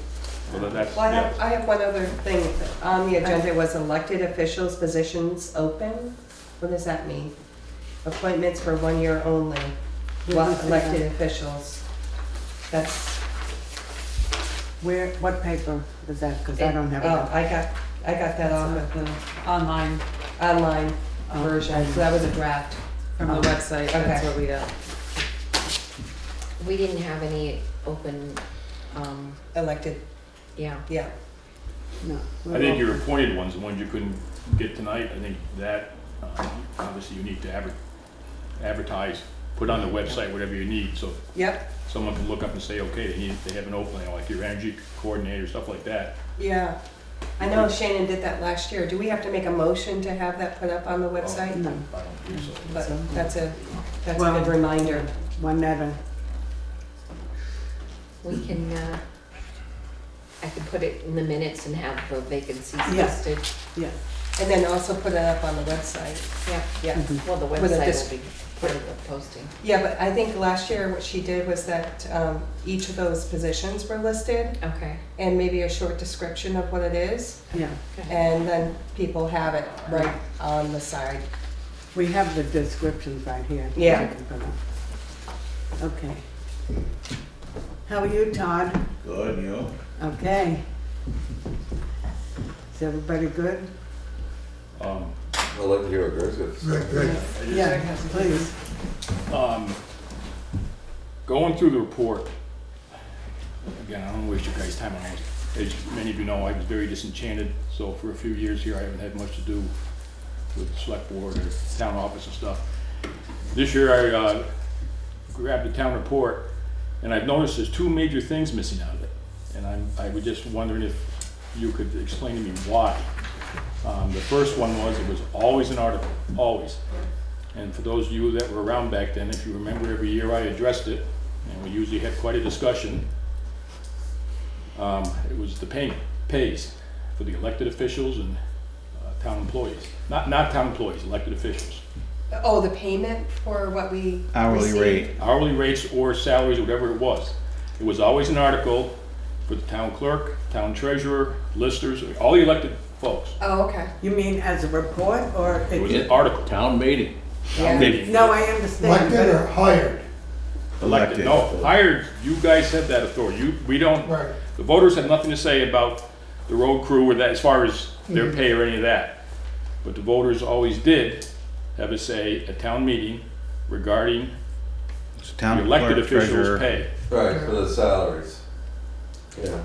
Well, that's, Well, yeah. I have one other thing. On the agenda was elected officials positions open. What does that mean? Appointments for 1 year only. Where does it Elected go? officials. That's. what paper is that? Because I don't have Oh, it. I got that off of the Online online Oh, version, so that was a draft. from the website, that's Okay. what we, We didn't have any open, Elected, yeah. yeah. No. I think your appointed ones, the ones you couldn't get tonight, I think that, obviously you need to advertise, put on the website whatever you need, so Yep, someone can look up and say, okay, they have an opening, like your energy coordinator, stuff like that. yeah. I know Shannon did that last year. Do we have to make a motion to have that put up on the website? No. I don't think so. But that's a Well, good reminder. Juanetta, We can, I can put it in the minutes and have the vacancies Yeah. listed. yeah. And then also put it up on the website. Yeah. Yeah. Well, the With a website dis- will be part of the posting. Yeah, but I think last year what she did was that each of those positions were listed Okay. and maybe a short description of what it is. Yeah, And then people have it right on the side. we have the descriptions right here. Yeah. Okay. How are you, Todd? Good, you? Okay. Is everybody good? I'd like to hear what Greg's got to say. Greg, Greg, Yeah, please. Going through the report, again, I don't want to waste your guys' time on this. As many of you know, I was very disenchanted, so for a few years here, I haven't had much to do with the select board or town office and stuff. This year, I grabbed the town report, and I've noticed there's two major things missing out of it. And I was just wondering if you could explain to me why. The first one was, it was always an article, always. And for those of you that were around back then, if you remember, every year I addressed it, and we usually had quite a discussion. It was the pays for the elected officials and town employees. Not town employees, elected officials. Oh, the payment for what we Hourly received? rate. Hourly rates or salaries, whatever it was. It was always an article for the town clerk, town treasurer, listers, all the elected folks. Oh, okay. You mean as a report or? It was it's- an article. Town meeting. Yeah. No, I understand. elected or but- hired? Elected, no, hired, you guys have that authority. We don't, Right. the voters have nothing to say about the road crew or that, as far as their pay or any of that. But the voters always did have a say at town meeting regarding It's the town elected clerk, officials' treasurer. pay. Right, for the salaries. Yeah.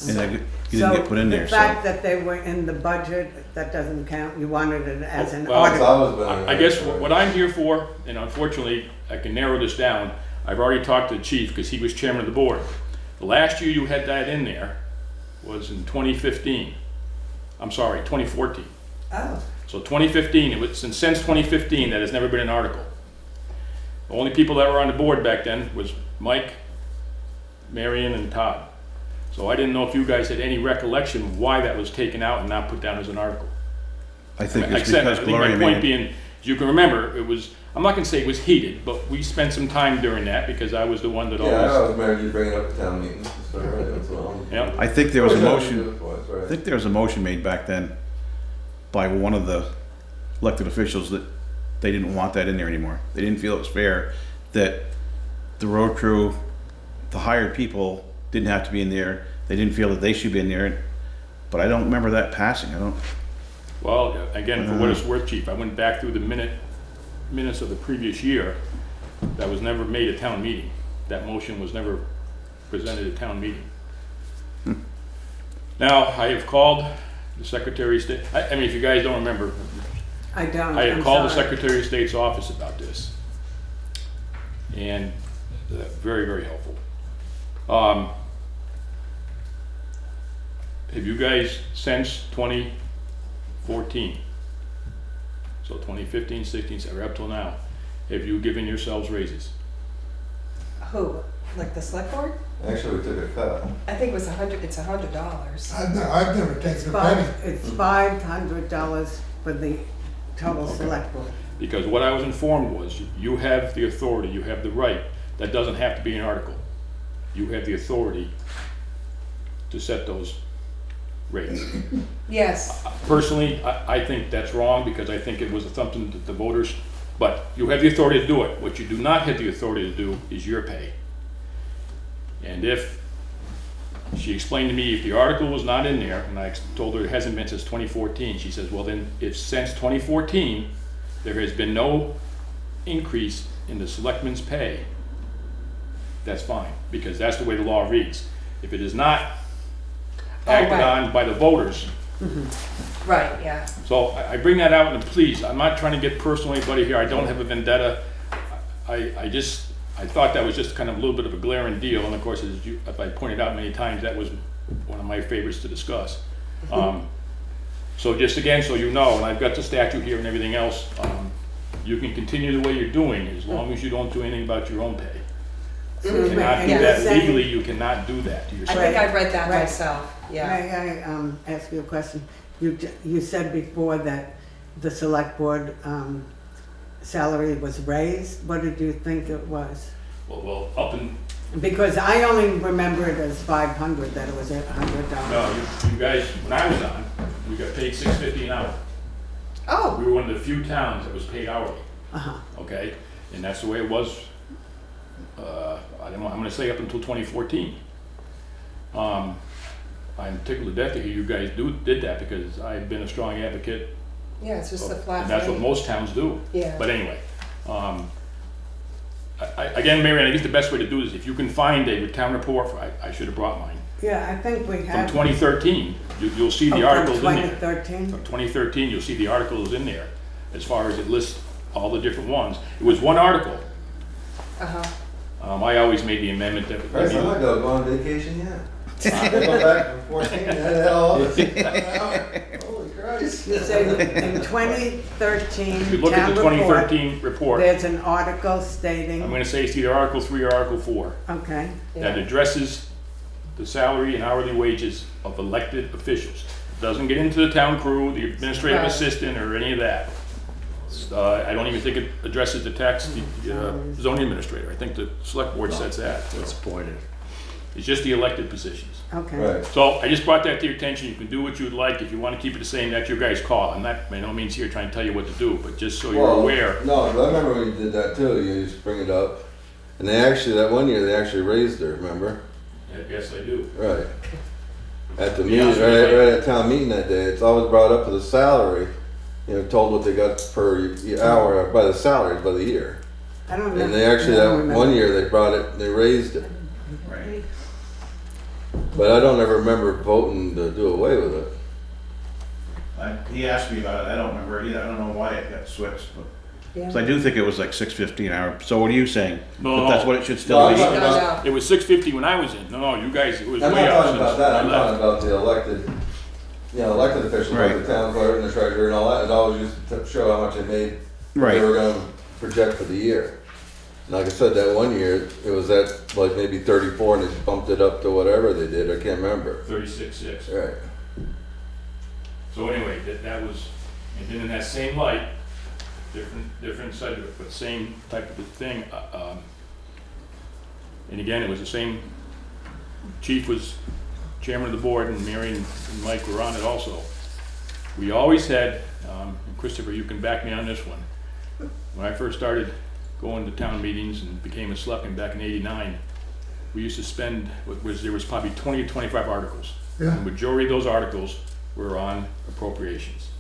And you didn't get put in there, The so. fact that they were in the budget, that doesn't count. You wanted it as an Well, It's article. always been. I guess what I'm here for, and unfortunately, I can narrow this down, I've already talked to the chief because he was chairman of the board. The last year you had that in there was in 2015. I'm sorry, 2014. Oh, So 2015, it was, since 2015, that has never been an article. The only people that were on the board back then was Mike, Marion, and Todd. So I didn't know if you guys had any recollection of why that was taken out and not put down as an article. I think Like I it's said, I because think my Gloria point made it. being, as you can remember, it was, I'm not gonna say it was heated, but we spent some time during that because I was the one that Yeah, I always, always remember you bringing it up at town meetings. So, right, that's all. yeah. I think there was a Always had to do motion, it for us, right. I think there was a motion made back then by one of the elected officials that they didn't want that in there anymore. They didn't feel it was fair that the road crew, the hired people, didn't have to be in there. They didn't feel that they should be in there. But I don't remember that passing. I don't. Well, again, for what it's worth, chief, I went back through the minutes of the previous year. That was never made at town meeting. That motion was never presented at town meeting. Now, I have called the Secretary of State, I mean, if you guys don't remember, I don't. I have I'm called the sorry. Secretary of State's office about this. And very, very helpful. Have you guys, since 2014, so 2015, 16, or up till now, have you given yourselves raises? who? Like the select board? Actually, we took a cut. I think it was it's $100. I've never taken a penny. It's $500 for the total select board. Because what I was informed was, you have the authority, you have the right, that doesn't have to be an article. You have the authority to set those rates. Yes. Personally, I think that's wrong because I think it was something that the voters, but you have the authority to do it. What you do not have the authority to do is your pay. And if, she explained to me, if the article was not in there, and I told her it hasn't been since 2014, she says, well then, if since 2014, there has been no increase in the selectmen's pay, that's fine, because that's the way the law reads. If it is not acted right. on by the voters. Right, yeah. So I bring that out, and please, I'm not trying to get personal with anybody here, I don't have a vendetta. I thought that was just kind of a little bit of a glaring deal, and of course, as I pointed out many times, that was one of my favorites to discuss. So just again, so you know, and I've got the statute here and everything else, you can continue the way you're doing as long as you don't do anything about your own pay. You cannot do that legally, you cannot do that to I yourself. think I read that Right. myself, yeah. May I ask you a question? You said before that the select board salary was raised. What did you think it was? Well, up in, Because I only remember it as 500, that it was $100. no, you guys, when I was on, we got paid $6.50 an hour. Oh, We were one of the few towns that was paid hourly, Uh-huh. okay? And that's the way it was, I don't know, I'm gonna say up until 2014. I'm tickled to death to hear you guys did that because I've been a strong advocate. yeah, it's just a flat And that's what rate. most towns do. Yeah. But anyway, again, Marion, I guess the best way to do this, if you can find a town report, I should have brought mine. Yeah, I think we From had. 2013, you'll see the from articles in there. 2013? From 2013, you'll see the articles in there, as far as it lists all the different ones. It was one article. Uh-huh. I always made the amendment that. Right, so I'm not gonna go on vacation yet. I'm gonna go back from 14, that all holy Christ. You say in 2013 If you look at town the report, 2013 report, there's an article I'm stating, gonna say it's either Article 3 or Article 4, okay, that Yeah. addresses the salary and hourly wages of elected officials. Doesn't get into the town crew, the administrative Right. assistant, or any of that. I don't even think it addresses the tax, the zoning administrator. I think the select board sets that. That's appointed. It's just the elected positions. okay. Right. So I just brought that to your attention. You can do what you'd like. If you want to keep it the same, that's your guys' call. I'm not by no means here trying to tell you what to do, but just so you're Well, aware. No, but I remember when you did that too, you used to bring it up. And they actually, that one year, they actually raised her, remember? Yes, I do. Right. At the To be meeting, honest with you, right at town meeting that day, it's always brought up to the salary. You know, told what they got per hour by the salaries by the year. I don't know. And they actually, I don't that remember. one year, they brought it, they raised it. Right. But I don't ever remember voting to do away with it. He asked me about it, I don't remember either, I don't know why it got switched, but. Yeah. So I do think it was like $6.50 an hour, so what are you saying? No, That that's no. what it should still No, be? I'm No, not- no. It was $6.50 when I was in. No, you guys, it was I'm way not up talking since about that, I I'm left. talking about the elected, elected officials, like Right. the town clerk and the treasurer and all that, it always used to show how much they made. Right. They were gonna project for the year. And like I said, that one year, it was at like maybe 34 and they bumped it up to whatever they did, I can't remember. 36.6. Right. So anyway, that was, and then in that same light, different side of it, but same type of thing. And again, it was the same, Chief was chairman of the board and Mary and Mike were on it also. We always had, and Christopher, you can back me on this one. When I first started going to town meetings and became a selectman back in '89, we used to spend, there was probably 20 to 25 articles. Yeah. The majority of those articles were on appropriations.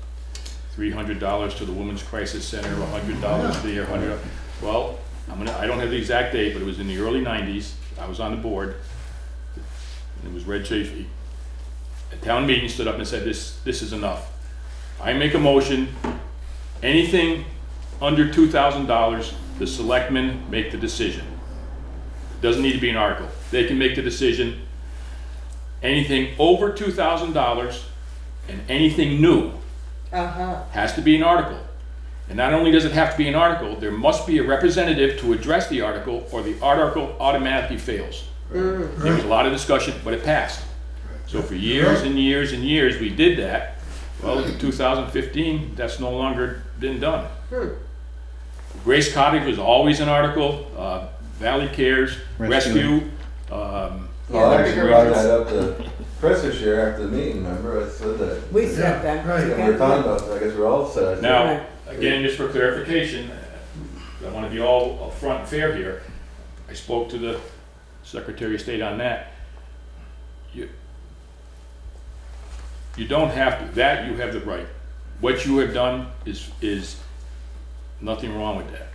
$300 to the Women's Crisis Center, $100 to the year, $100. Well, I don't have the exact date, but it was in the early '90s. I was on the board. And it was Red Chafee. A town meeting stood up and said, this is enough. I make a motion, anything under $2,000, the selectmen make the decision. It doesn't need to be an article. They can make the decision. Anything over $2,000 and anything new has to be an article. And not only does it have to be an article, there must be a representative to address the article or the article automatically fails. There was a lot of discussion, but it passed. So for years and years and years we did that. Well, in 2015, that's no longer been done. Grace Cottage was always an article, Valley Cares, Rescue. Well, I actually brought that up to Chris this year after the meeting, remember? I said that. We said that. right. Yeah, we were talking about that, I guess we're all set. Now, again, just for clarification, I want to be all upfront and fair here. I spoke to the Secretary of State on that. You don't have to, that you have the right. What you have done is nothing wrong with that.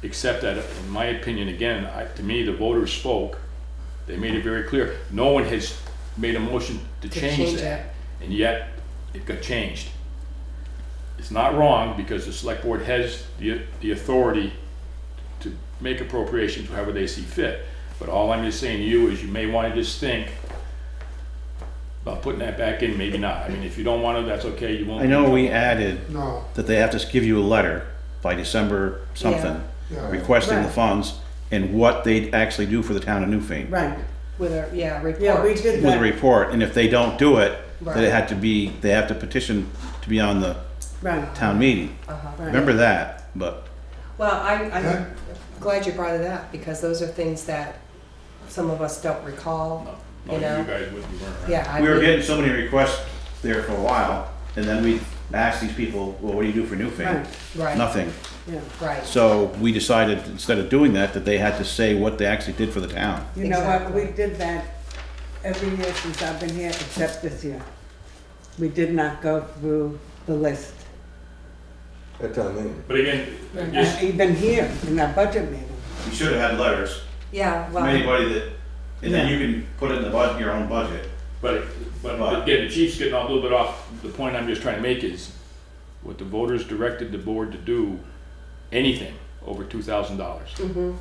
Except that, in my opinion, again, to me, the voters spoke. They made it very clear. No one has made a motion to change that. And yet, it got changed. It's not wrong because the select board has the authority to make appropriations however they see fit. But all I'm just saying to you is you may want to just think about putting that back in, maybe not. I mean, if you don't want to, that's okay, you won't. I know we added No, that they have to give you a letter by December something, yeah. requesting the Right. funds and what they actually do for the town of Newfane. Right, With a, report. yeah, we did With a that. report, and if they don't do it, that it Right. had to be, they have to petition to be on the Right, town meeting. right. Remember that, but Well, Okay. I'm glad you brought it up, because those are things that some of us don't recall, No, you you know? guys wouldn't, you weren't around. Yeah, I we were would- getting so many requests there for a while, and then we asked these people, well, what do you do for Newfane? Right, Right, Nothing. yeah. right. So we decided, instead of doing that, that they had to say what they actually did for the town. You know what, Exactly. we did that every year since I've been here, except this year. We did not go through the list. That town meeting. But again, just, Even here, in our budget meeting. You should have had letters Yeah, from well, anybody that, and then you can put it in the budget, your own budget. but again, the chief's getting a little bit off. The point I'm just trying to make is what the voters directed the board to do, anything over $2,000.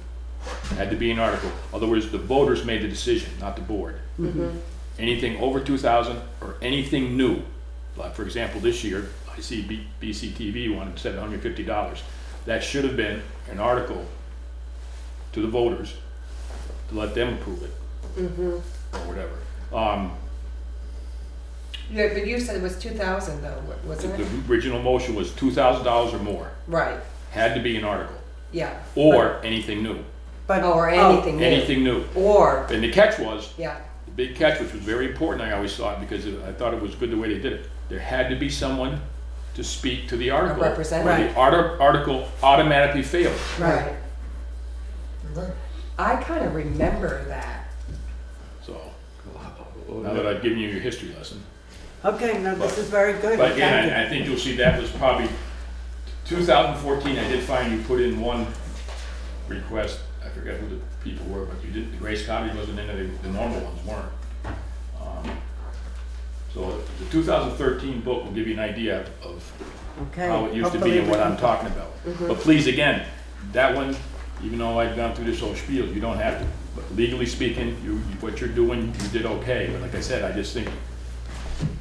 Had to be an article. In other words, the voters made the decision, not the board. Anything over 2,000 or anything new. Like for example, this year, I see BCTV wanted $750. That should have been an article to the voters to let them approve it. Or whatever. yeah, but you said it was 2,000 though, wasn't The it? original motion was $2,000 or more. Right, Had to be an article. yeah. Or anything new. But, Or anything new. Anything new. Or, And the catch was, yeah, the big catch, which was very important, I always thought, because I thought it was good the way they did it. There had to be someone to speak to the article. representative. Or the article automatically failed. right. Right. I kind of remember that. So, now that I've given you your history lesson. okay, no, this is very good, But again, thank you. I think you'll see that was probably 2014. I did find you put in one request. I forget who the people were, but you did. The Grace Cottage wasn't in there. The normal ones weren't. the 2013 book will give you an idea of Okay. how it used to Hopefully be and we what can- I'm talking about. But please, again, that one, even though I've gone through this whole spiel, you don't have to. But legally speaking, what you're doing, you did okay. But like I said, I just think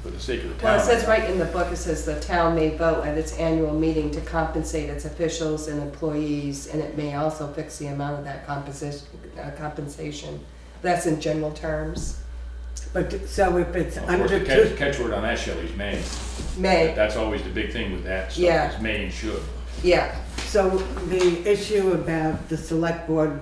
for the sake of the town. Well, it says right in the book, it says the town may vote at its annual meeting to compensate its officials and employees, and it may also fix the amount of that compensation. That's in general terms. But, so if it's Of course, under the two, catchword on that, Shelley, is may. May, That's always the big thing with that stuff, Yeah. is may and should. yeah, so the issue about the select board,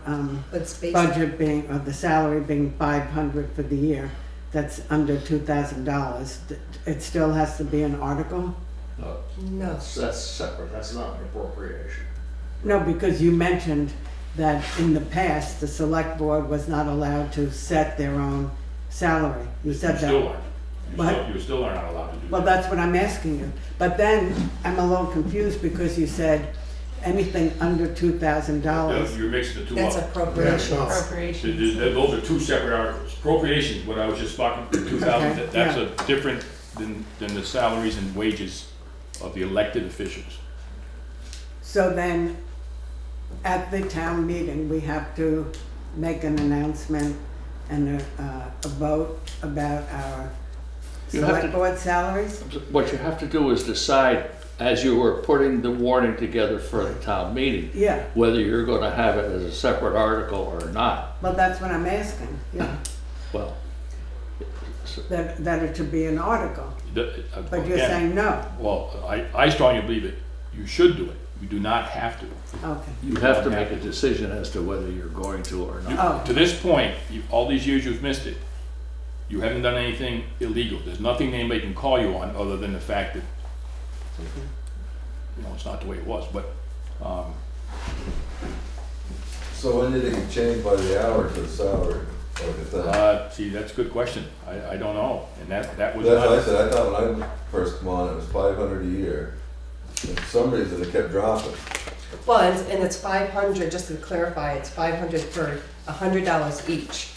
but it's basic. budget being, or the salary being 500 for the year, that's under $2,000, it still has to be an article? No. That's separate, that's not an appropriation. No, because you mentioned that in the past, the select board was not allowed to set their own salary. You said Still that. aren't. What? You still are not allowed to do that. Well, that's what I'm asking you. But then, I'm a little confused because you said anything under $2,000. You're mixing the two That's up. appropriations. Yeah. Appropriations. Those are two separate articles. Appropriations, what I was just talking, 2,000, Okay, that's yeah. a different than the salaries and wages of the elected officials. So then, at the town meeting, we have to make an announcement and a vote about our You have select to- board salaries? What you have to do is decide, as you were putting the warning together for the town meeting, Yeah, whether you're gonna have it as a separate article or not. well, that's what I'm asking, yeah, Well, that it should be an article. But you're Again, saying no, well, I strongly believe that you should do it. You do not have to. okay. you have to make a decision as to whether you're going to or You- not. Oh. To this point, all these years you've missed it. You haven't done anything illegal. There's nothing anybody can call you on other than the fact that, you know, it's not the way it was, but, So when did it get changed by the hour to the salary? Like I said? see, that's a good question. I don't know. And that was That's what I not, said, I thought when I first come on, it was 500 a year. And for some reason, it kept dropping. Well, and it's 500, just to clarify, it's 500 for $100 each.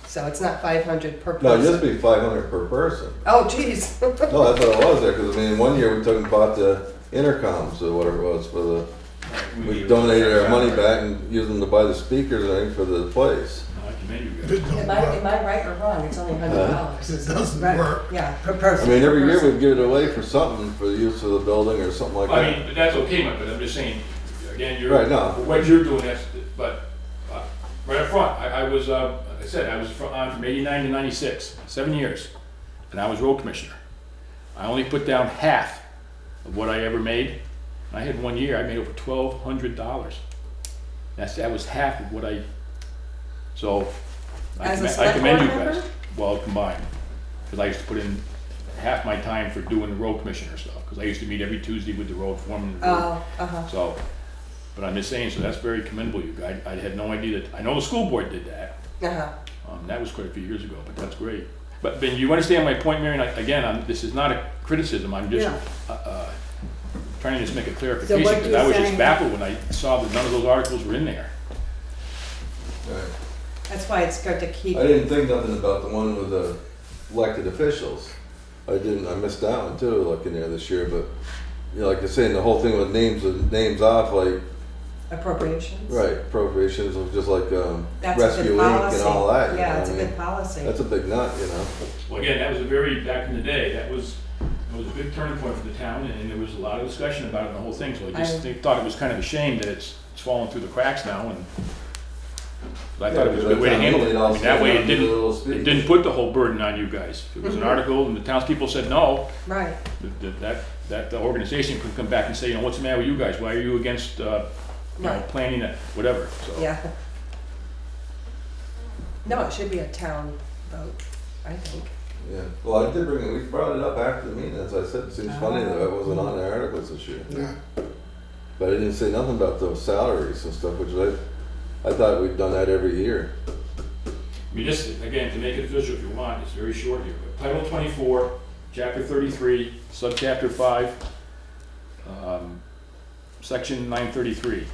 So it's not 500 per No, it person. used to be 500 per person. Oh, geez. No, that's what it was there, because I mean, one year we took and bought the intercoms or whatever it was for the, we donated our money back and used them to buy the speakers and everything for the place. I commend you It guys. don't Am work. I right or wrong? It's only Huh? $100. It doesn't Right. work. Yeah. Per I person. mean, every year we'd give it away for something, for the use of the building or something like I that. mean, but that's okay, but I'm just saying, again, you're. Right, no. What you're doing, but, right up front, I was, like I said, I was on from 89 to 96, 7 years, and I was road commissioner. I only put down half of what I ever made. I had 1 year, I made over $1,200. That was half of what so. As a I select commend you board guys. member? Well, combined, because I used to put in half my time for doing the road commissioner stuff, because I used to meet every Tuesday with the road foreman and the road. Oh, uh-huh. So, but I'm just saying, so that's very commendable, you guys. I had no idea that, I know the school board did that. Uh-huh. That was quite a few years ago, but that's great. But Ben, you understand my point, Marion? Again, this is not a criticism, I'm just trying to just make a clarification, what because you're I was just saying- baffled when I saw that none of those articles were in there. Right. That's why it's good to keep. I didn't think nothing about the one with the elected officials. I missed that one too, looking there this year, but, you know, like you're saying, the whole thing with names off, like, Appropriations. right, appropriations of just like, That's a Rescue good Inc. policy. and all that. you Yeah, know it's a what I mean? good policy. That's a big nut, you know? Well, again, that was a back in the day, it was a big turning point for the town, and there was a lot of discussion about it and the whole thing, so I just thought it was kind of a shame that it's fallen through the cracks now, and I thought it was a good way to handle it. I mean, that way it didn't put the whole burden on you guys. It was an article, and the townspeople said no, Right. that the organization could come back and say, you know, what's the matter with you guys? Why are you against, Right. planning it, whatever, so. Yeah. No, it should be a town vote, I think. Yeah, well, I did bring it, we brought it up after the meeting, as I said, it seems funny that it wasn't on the articles this year. Yeah. But I didn't say nothing about those salaries and stuff, which I thought we'd done that every year. I mean, just, again, to make it official if you want, it's very short here, but Title 24, Chapter 33, Subchapter 5, Section 933.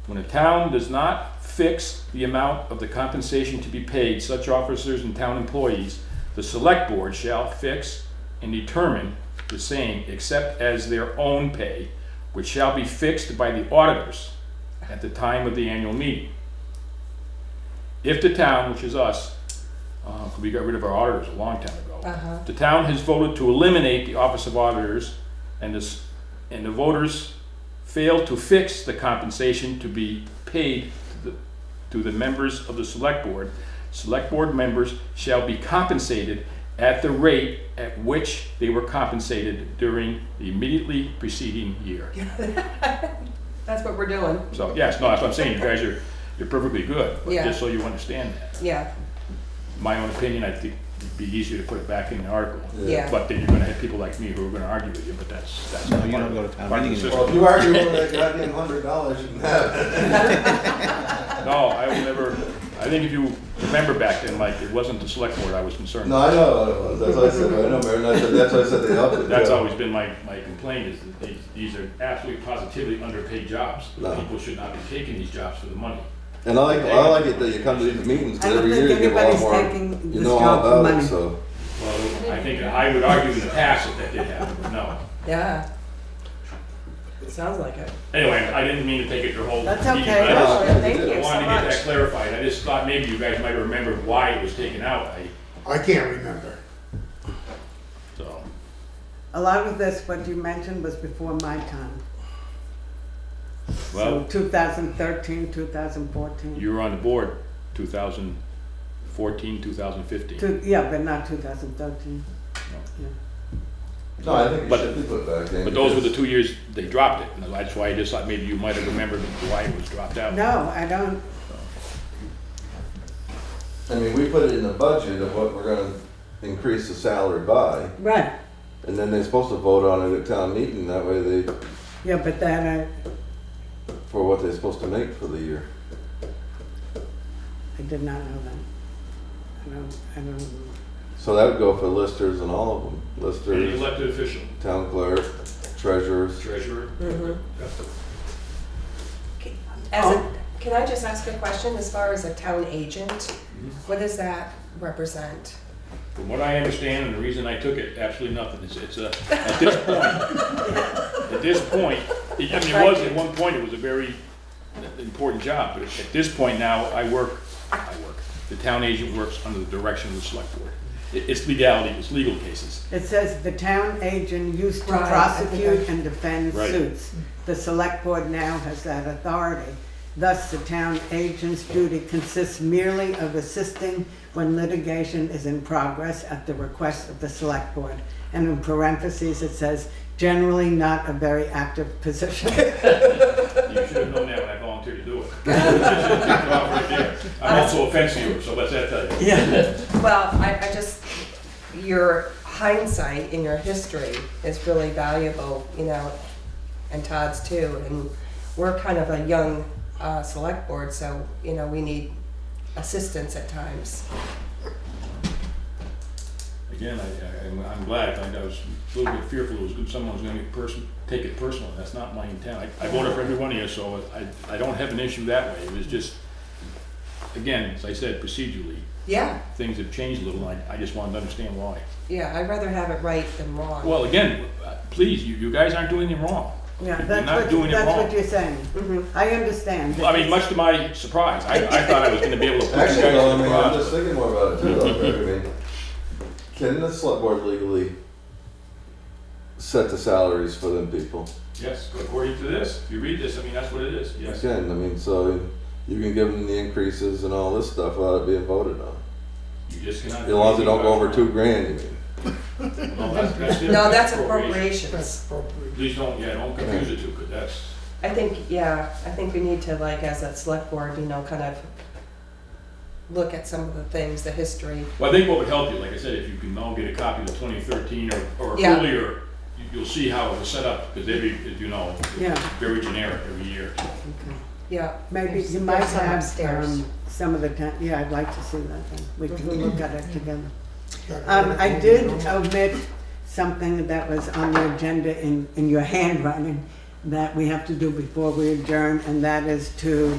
When a town does not fix the amount of the compensation to be paid such officers and town employees, the select board shall fix and determine the same except as their own pay, which shall be fixed by the auditors at the time of the annual meeting. If the town, which is us, we got rid of our auditors a long time ago, the town has voted to eliminate the office of auditors, and the voters failed to fix the compensation to be paid to the members of the select board. Select board members shall be compensated at the rate at which they were compensated during the immediately preceding year. That's what we're doing. So, yes, no, that's what I'm saying, you guys you're perfectly good, but Yeah. just so you understand that. Yeah, My own opinion, I think it'd be easier to put it back in the article. yeah. But then you're gonna have people like me who are gonna argue with you, but that's No, not you part don't of go the to town part of the meeting system. Well, if you argue over that goddamn $100, you can have it. No, I will never, I think if you remember back then, Mike, it wasn't the select board I was concerned No, with. I know, that's what I said, I know, Mayor, and I said, that's why I said they upped it. That's yeah. always been my complaint, is that these are absolutely positively underpaid jobs. No. People should not be taking these jobs for the money. And I like it that you come to these meetings, I because don't every think year you get a lot anybody's more, taking you this know job all for about it, money. so. Well, I think, I would argue in the past that did happen, but no. Yeah. It sounds like it. Anyway, I didn't mean to take it your whole That's meeting, okay. but I just- No, thank you I so wanted to get that much. clarified. I just thought maybe you guys might have remembered why it was taken out. I can't remember. So, A lot of this, what you mentioned, was before my time. So well, 2013, 2014. you were on the board 2014, 2015. Yeah, but not 2013. No, I think it But- should be put back in. But those were the because- 2 years they dropped it, and that's why I just thought maybe you might have remembered why it was dropped out. No, I don't. I mean, we put it in the budget of what we're gonna increase the salary by, Right. and then they're supposed to vote on it at town meeting, that way they, Yeah, but that for what they're supposed to make for the year. I did not know that. I don't. So that would go for listers and all of them, Any listers, elected official, town clerk, treasurers. treasurer. Can I just ask a question as far as a town agent? What does that represent? From what I understand, and the reason I took it, absolutely nothing. It's at this point, I mean, it was, at one point, it was a very important job, but at this point now, the town agent works under the direction of the select board. It's legality, it's legal cases. It says the town agent used to Right, prosecute and defend Right. suits. The select board now has that authority. Thus, the town agent's duty consists merely of assisting when litigation is in progress at the request of the select board. And in parentheses, it says, generally not a very active position. You should have known that when I volunteered to do it. Right there. I'm also a fence viewer, so what's that tell you? Yeah. Well, I just, your hindsight in your history is really valuable, you know, and Todd's too. And we're kind of a young select board, so, you know, we need assistance at times. Again, I'm glad. I was a little bit fearful it was good someone was going to take it personally. That's not my intent. I voted for every one of you, so I don't have an issue that way. It was just, again, as I said, procedurally, Yeah, things have changed a little, and I just wanted to understand why. yeah, I'd rather have it right than wrong. Well, again, please, you guys aren't doing anything wrong. Yeah, You're not doing it that's wrong. what you're saying. Mhm. I understand. Well, I mean, much to my surprise, I thought I was going to be able to put you guys Actually, no, I in the mean, I'm just process. thinking more about it too, though, Greg. I mean, can the select board legally set the salaries for them people? Yes, according to this, if you read this, I mean, that's what it is, yes. Again, I mean, so you can give them the increases and all this stuff without it being voted on. You just cannot. As long as they don't go over $2,000, you mean. No, that's No, that's appropriation. appropriations. That's appropriate. Please don't confuse the two, because that's, I think we need to, like, as a select board, you know, kind of look at some of the things, the history. well, I think what would help you, like I said, if you can all get a copy of the 2013 or Yeah. earlier, you'll see how it was set up, because every, as you know, Yeah. it's very generic every year. Okay. Yeah. Maybe There's- you might there's some have upstairs. some of the time, yeah, I'd like to see that then. We can look at it together. Got I did omit something that was on the agenda in your handwriting that we have to do before we adjourn, and that is to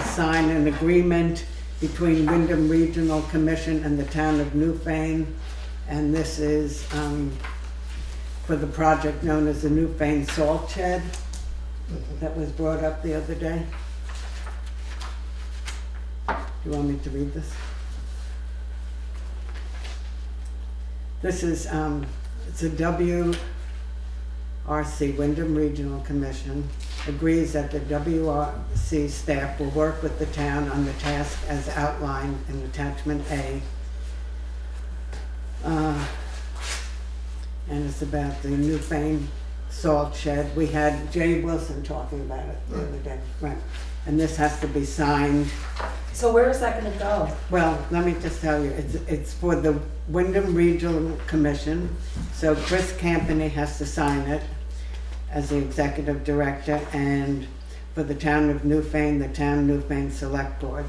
sign an agreement between Wyndham Regional Commission and the town of Newfane And this is for the project known as the Newfane Salt Shed that was brought up the other day. Do you want me to read this? This is, it's a WRC, Wyndham Regional Commission, agrees that the WRC staff will work with the town on the task as outlined in Attachment A. And it's about the Newfane Salt Shed. We had Jay Wilson talking about it the other day. Right. And this has to be signed. So where is that gonna go? Well, let me just tell you, it's for the Wyndham Regional Commission. So Chris Campany has to sign it as the executive director, and for the town of Newfane, the town Newfane Selectboard,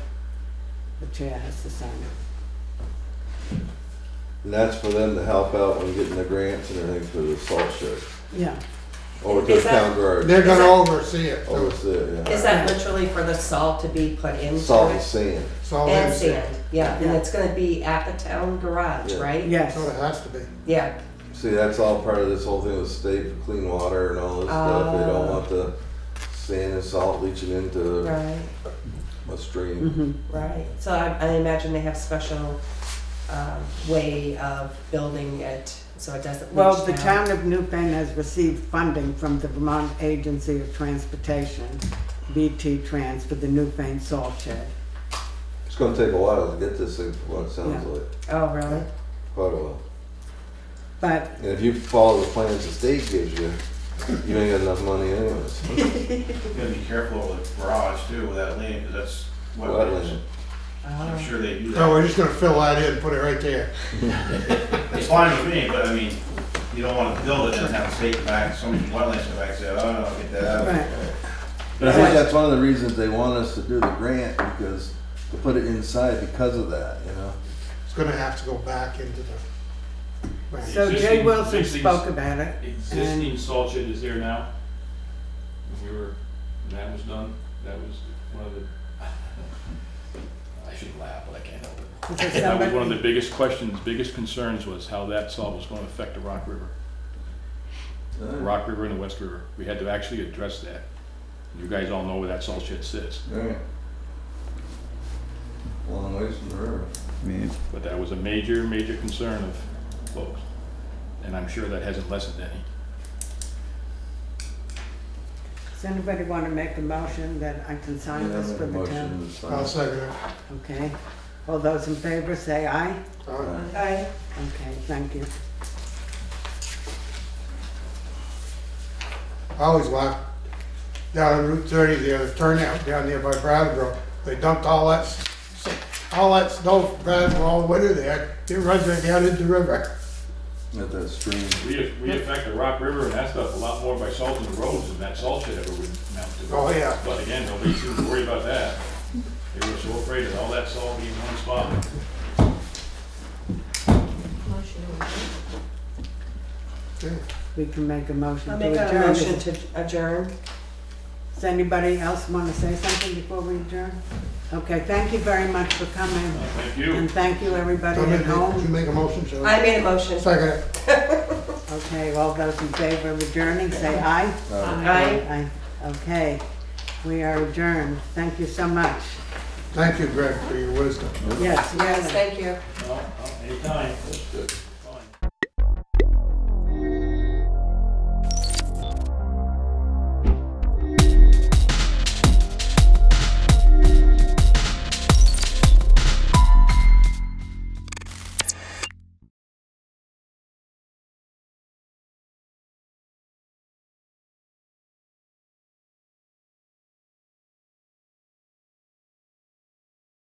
the chair has to sign it. And that's for them to help out when getting the grants and everything for the salt shed. Yeah. Over to the Is that- town garage. They're gonna oversee it. so Oversee it, Is yeah. that literally for the salt to be put into Salt and it? sand. It's all And in. sand, yeah, and Yeah. it's gonna be at the town garage, Yeah. right? Yes. So it has to be. Yeah, See, that's all part of this whole thing with state for clean water and all this stuff. They don't Oh. want the sand and salt leaching into right, a stream. right. So I imagine they have special way of building it so it doesn't leach Well, the down. town of Newfane has received funding from the Vermont Agency of Transportation, BT Trans, for the Newfane Salt Shed. It's gonna take a while to get this thing for what it sounds Yeah. like. Oh, really? Quite a while. But And if you follow the plans the state gives you, you ain't got enough money anyways. You gotta be careful with the garage too, with that land, because that's Wetland. I'm sure they do No, that. we're just gonna fill that in, put it right there. It's fine with me, but I mean, you don't wanna build it and have the state back, so many wetlands come back and say, oh no, get that out. right. But I think that's one of the reasons they want us to do the grant, because to put it inside because of that, you know? It's gonna have to go back into the. Right. So Jay Existing- Wilson existing- spoke about it. Existing salt shed is there now. When that was done, that was one of the, I shouldn't laugh, but I can't help it. Is there That was one of somebody- the biggest questions, biggest concerns was how that salt was gonna affect the Rock River. The Rock River and the West River. We had to actually address that. You guys all know where that salt shed sits, Right. Long ways from the river. I mean, but that was a major, major concern of folks. And I'm sure that hasn't lessened any. Does anybody want to make a motion that I can sign Yeah, this make for a the motion town? to sign. I'll second it. Okay. All those in favor say aye. All right. Okay. Okay, thank you. I always laugh. Down on Route 30, the other turnout down there by Brattleboro, they dumped all that snow from Brattleboro all winter there. It runs right down into the river. At that stream. We affect the Rock River and that stuff a lot more by salting the roads than that salt shed ever would amount to. Oh, yeah. But again, nobody seemed to worry about that. They were so afraid of all that salt being in one spot. Okay. We can make a motion I'll to make a adjourn. motion to adjourn. Does anybody else want to say something before we adjourn? Okay, thank you very much for coming. Thank you. And thank you, everybody Did at you home. make a motion, Shelley? I made a motion. Second it. Okay, all those in favor of adjourning, say aye. Aye. Aye. Okay, we are adjourned. Thank you so much. Thank you, Greg, for your wisdom. Yes, Yes, yes. thank you. Well, anytime. That's good.